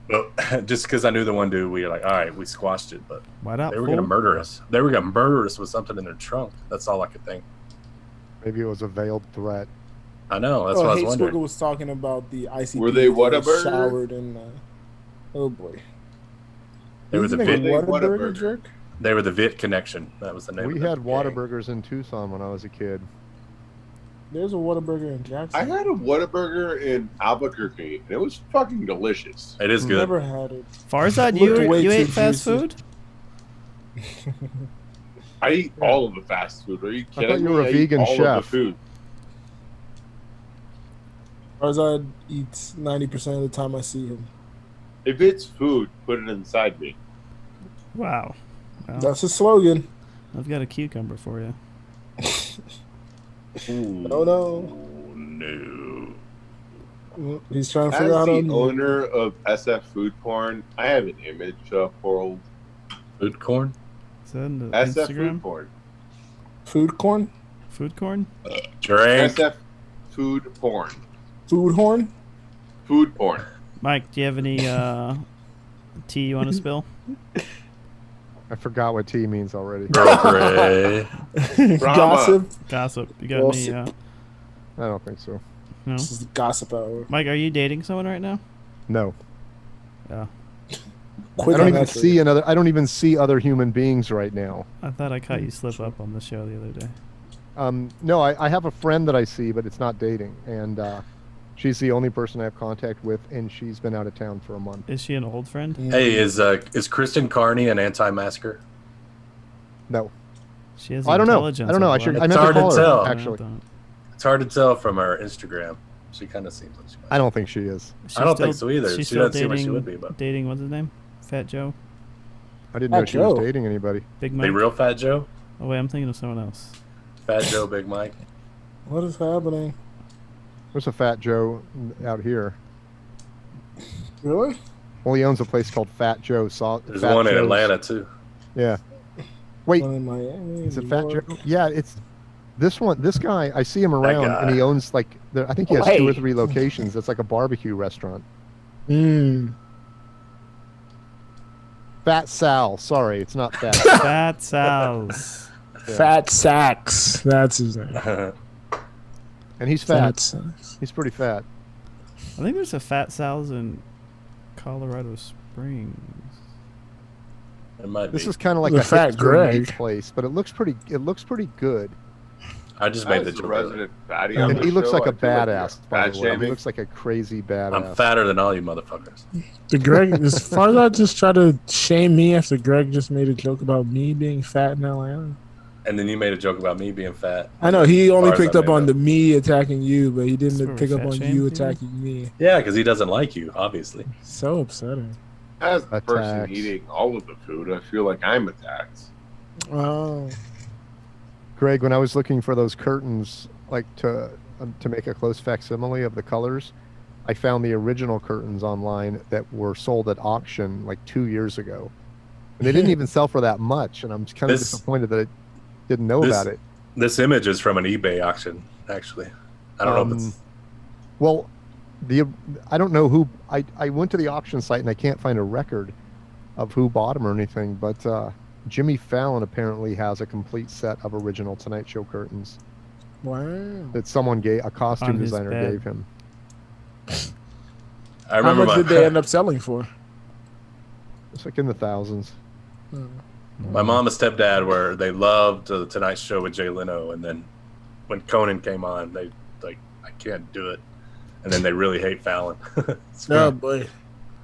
But just because I knew the one dude, we were like, all right, we squashed it. But Why not? they were gonna murder us. They were gonna murder us with something in their trunk. That's all I could think. Maybe it was a veiled threat. I know. That's what I was Hate wondering. Squiggle was talking about the ICP. Were they Whataburger? Showered in. Oh boy. They were the Isn't it Vit. Whataburger jerk? They were the Vit Connection. That was the name. We of the had gang. Whataburgers in Tucson when I was a kid. There's a Whataburger in Jackson. I had a Whataburger in Albuquerque, and it was fucking delicious. It is good. Never had it. Farzad, Looked way you too ate fast juicy. food? I eat all of the fast food. Are you kidding thought you me? were a I eat vegan all of chef. the food. Farzad eats 90% of the time I see him. If it's food, put it inside me. Wow. Well, That's his slogan. I've got a cucumber for you. Oh no. No. He's trying to As figure out the how to owner of SF Food Porn, I have an image for Food corn? Is that in the SF Instagram? Food Porn. food corn? Food corn? Drink. SF Food Porn. Food horn? Food porn. Mike, do you have any tea you want to spill? I forgot what tea means already. Gossip? Gossip. You got Gossip. any? I don't think so. No. This is the gossip hour. Mike, are you dating someone right now? No. Yeah. Quit I don't on even that see another. I don't even see other human beings right now. I thought I caught you slip up on the show the other day. No, I have a friend that I see, but it's not dating, and she's the only person I have contact with, and she's been out of town for a month. Is she an old friend? Hey, is Kristen Carney an anti-masker? No. She has I don't know. intelligence I don't know. of I should. one. I It's meant hard to to call tell. her, actually. It's hard to tell from her Instagram. She kind of seems like she might. I don't think she is. I don't think so either. She's She still doesn't seem like she dating- would be, but Dating, what's his name? Fat Joe? I didn't know Fat she was Joe. dating anybody. Big the Mike? real Fat Joe, Oh, wait, I'm thinking of someone else. Fat Joe, Big Mike. What is happening? There's a Fat Joe out here. Really? Well, he owns a place called Fat Joe. There's one in Atlanta too. Yeah. Wait, One in Miami, is it New Fat Joe? York. Yeah, it's this one. This guy, I see him around, and guy. he owns like I think he has Hey. 2 or 3 locations. It's like a barbecue restaurant. Mm. Fat Sal. Sorry, it's not Fat. Fat Sal's. Fat Sacks. That's his name. And he's fat. Fat Sacks. He's pretty fat. I think there's a Fat Sal's in Colorado Springs. It might This be. is kind of like The a Fat hipster Greg. meat place, but it looks pretty. It looks pretty good. I just made the As the joke. resident fatty on And the he looks show, like a I feel like badass. you're By fat the way, he shaming. looks like a crazy badass. I'm fatter than all you motherfuckers. Did Greg, as far as I just try to shame me after Greg just made a joke about me being fat in Atlanta. And then you made a joke about me being fat. I know he only As far as picked I up made on up. the me attacking you, but he That's didn't where pick up fat on shame you you? attacking me. Yeah, because he doesn't like you, obviously. So upsetting. As the person Attacks. eating all of the food, I feel like I'm attacked. Oh. Greg, when I was looking for those curtains, like to make a close facsimile of the colors, I found the original curtains online that were sold at auction like 2 years ago, and they didn't even sell for that much. And I'm kind of This- disappointed that I didn't know this- about it. This image is from an eBay auction, actually. I don't know if it's. Well, I don't know who. I went to the auction site and I can't find a record of who bought them or anything, but Jimmy Fallon apparently has a complete set of original Tonight Show curtains Wow. that someone gave, a On costume his designer bed. gave him. I How remember much did they end up selling for? It's like in the thousands. my mom and stepdad were, they loved the Tonight Show with Jay Leno. And then when Conan came on, they like, I can't do it. And then they really hate Fallon. It's Oh great. boy.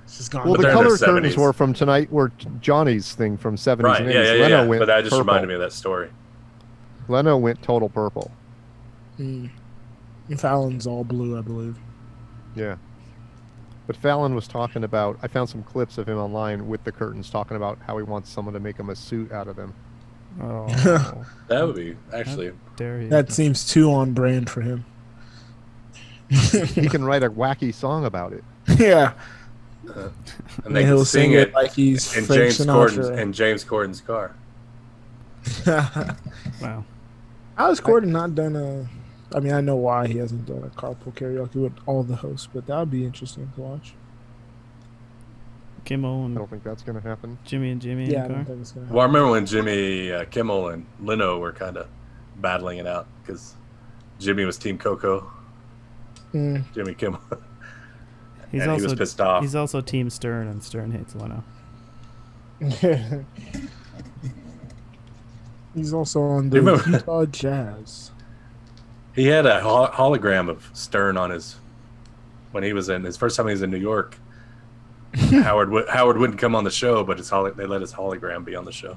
It's just gone. Well, But the they're in their color curtains 70s. were from tonight. Were Johnny's thing from 70s Right, and 80s. yeah, yeah, Leno yeah. went But that just purple. reminded me of that story. Leno went total purple. Mm. And Fallon's all blue, I believe. Yeah. But Fallon was talking about, I found some clips of him online with the curtains talking about how he wants someone to make him a suit out of them. Oh, That would be, actually. dare you. That seems too on brand for him. He can write a wacky song about it. Yeah. And they he'll can sing sing it it like he's in Frank James Corden's, Sinatra. in James Corden's car. Wow. How has Corden not done a? I mean, I know why he hasn't done a carpool karaoke with all the hosts, but that would be interesting to watch. Kimmel I and don't think that's going to happen. Jimmy and Jimmy Yeah, I in the don't car. think it's gonna Well, I remember when Jimmy Kimmel and Leno were kind of battling it out because Jimmy was Team Coco. Mm. Jimmy Kimmel. He's and also he was pissed off. He's also Team Stern, and Stern hates Leno. He's also on the Remember- Utah Jazz. He had a hologram of Stern on his when he was in his first time he was in New York. Howard wouldn't come on the show, but they let his hologram be on the show.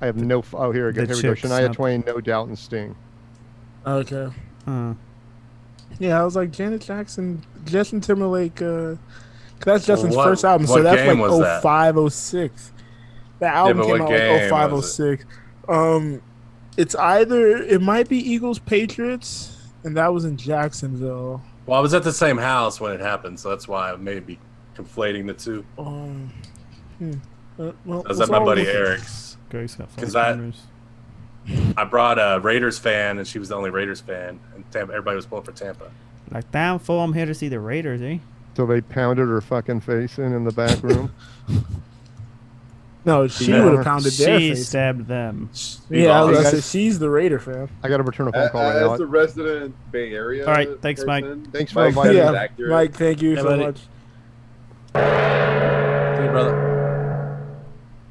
I have no. Oh, here we go. The Here we go. chicks Shania up. Twain, No Doubt, and Sting. Okay. Uh, Yeah, I was like Janet Jackson, Justin Timberlake. That's Justin's what- first album, so what that's game like was that? 05, 06. That album but came what out like game 05, was it? 06. It's either it might be Eagles Patriots, and that was in Jacksonville. Well, I was at the same house when it happened, so that's why I may be conflating the two. Well, I was let's at my all buddy look at- Eric's. Greg's got Because five cameras. I brought a Raiders fan, and she was the only Raiders fan, and Tampa, everybody was pulling for Tampa. Like, damn fool, I'm here to see the Raiders, eh? So they pounded her fucking face in the back room. No, she Yeah. would have pounded their She face. stabbed them. Yeah, I was You gonna say guys- she's the Raider fan. I got to return a phone call right now. As the resident Bay Area. All right, thanks, Mike. person, Thanks for Mike inviting is me. Yeah, accurate. Mike, thank you Yeah, so buddy. much. See you, brother.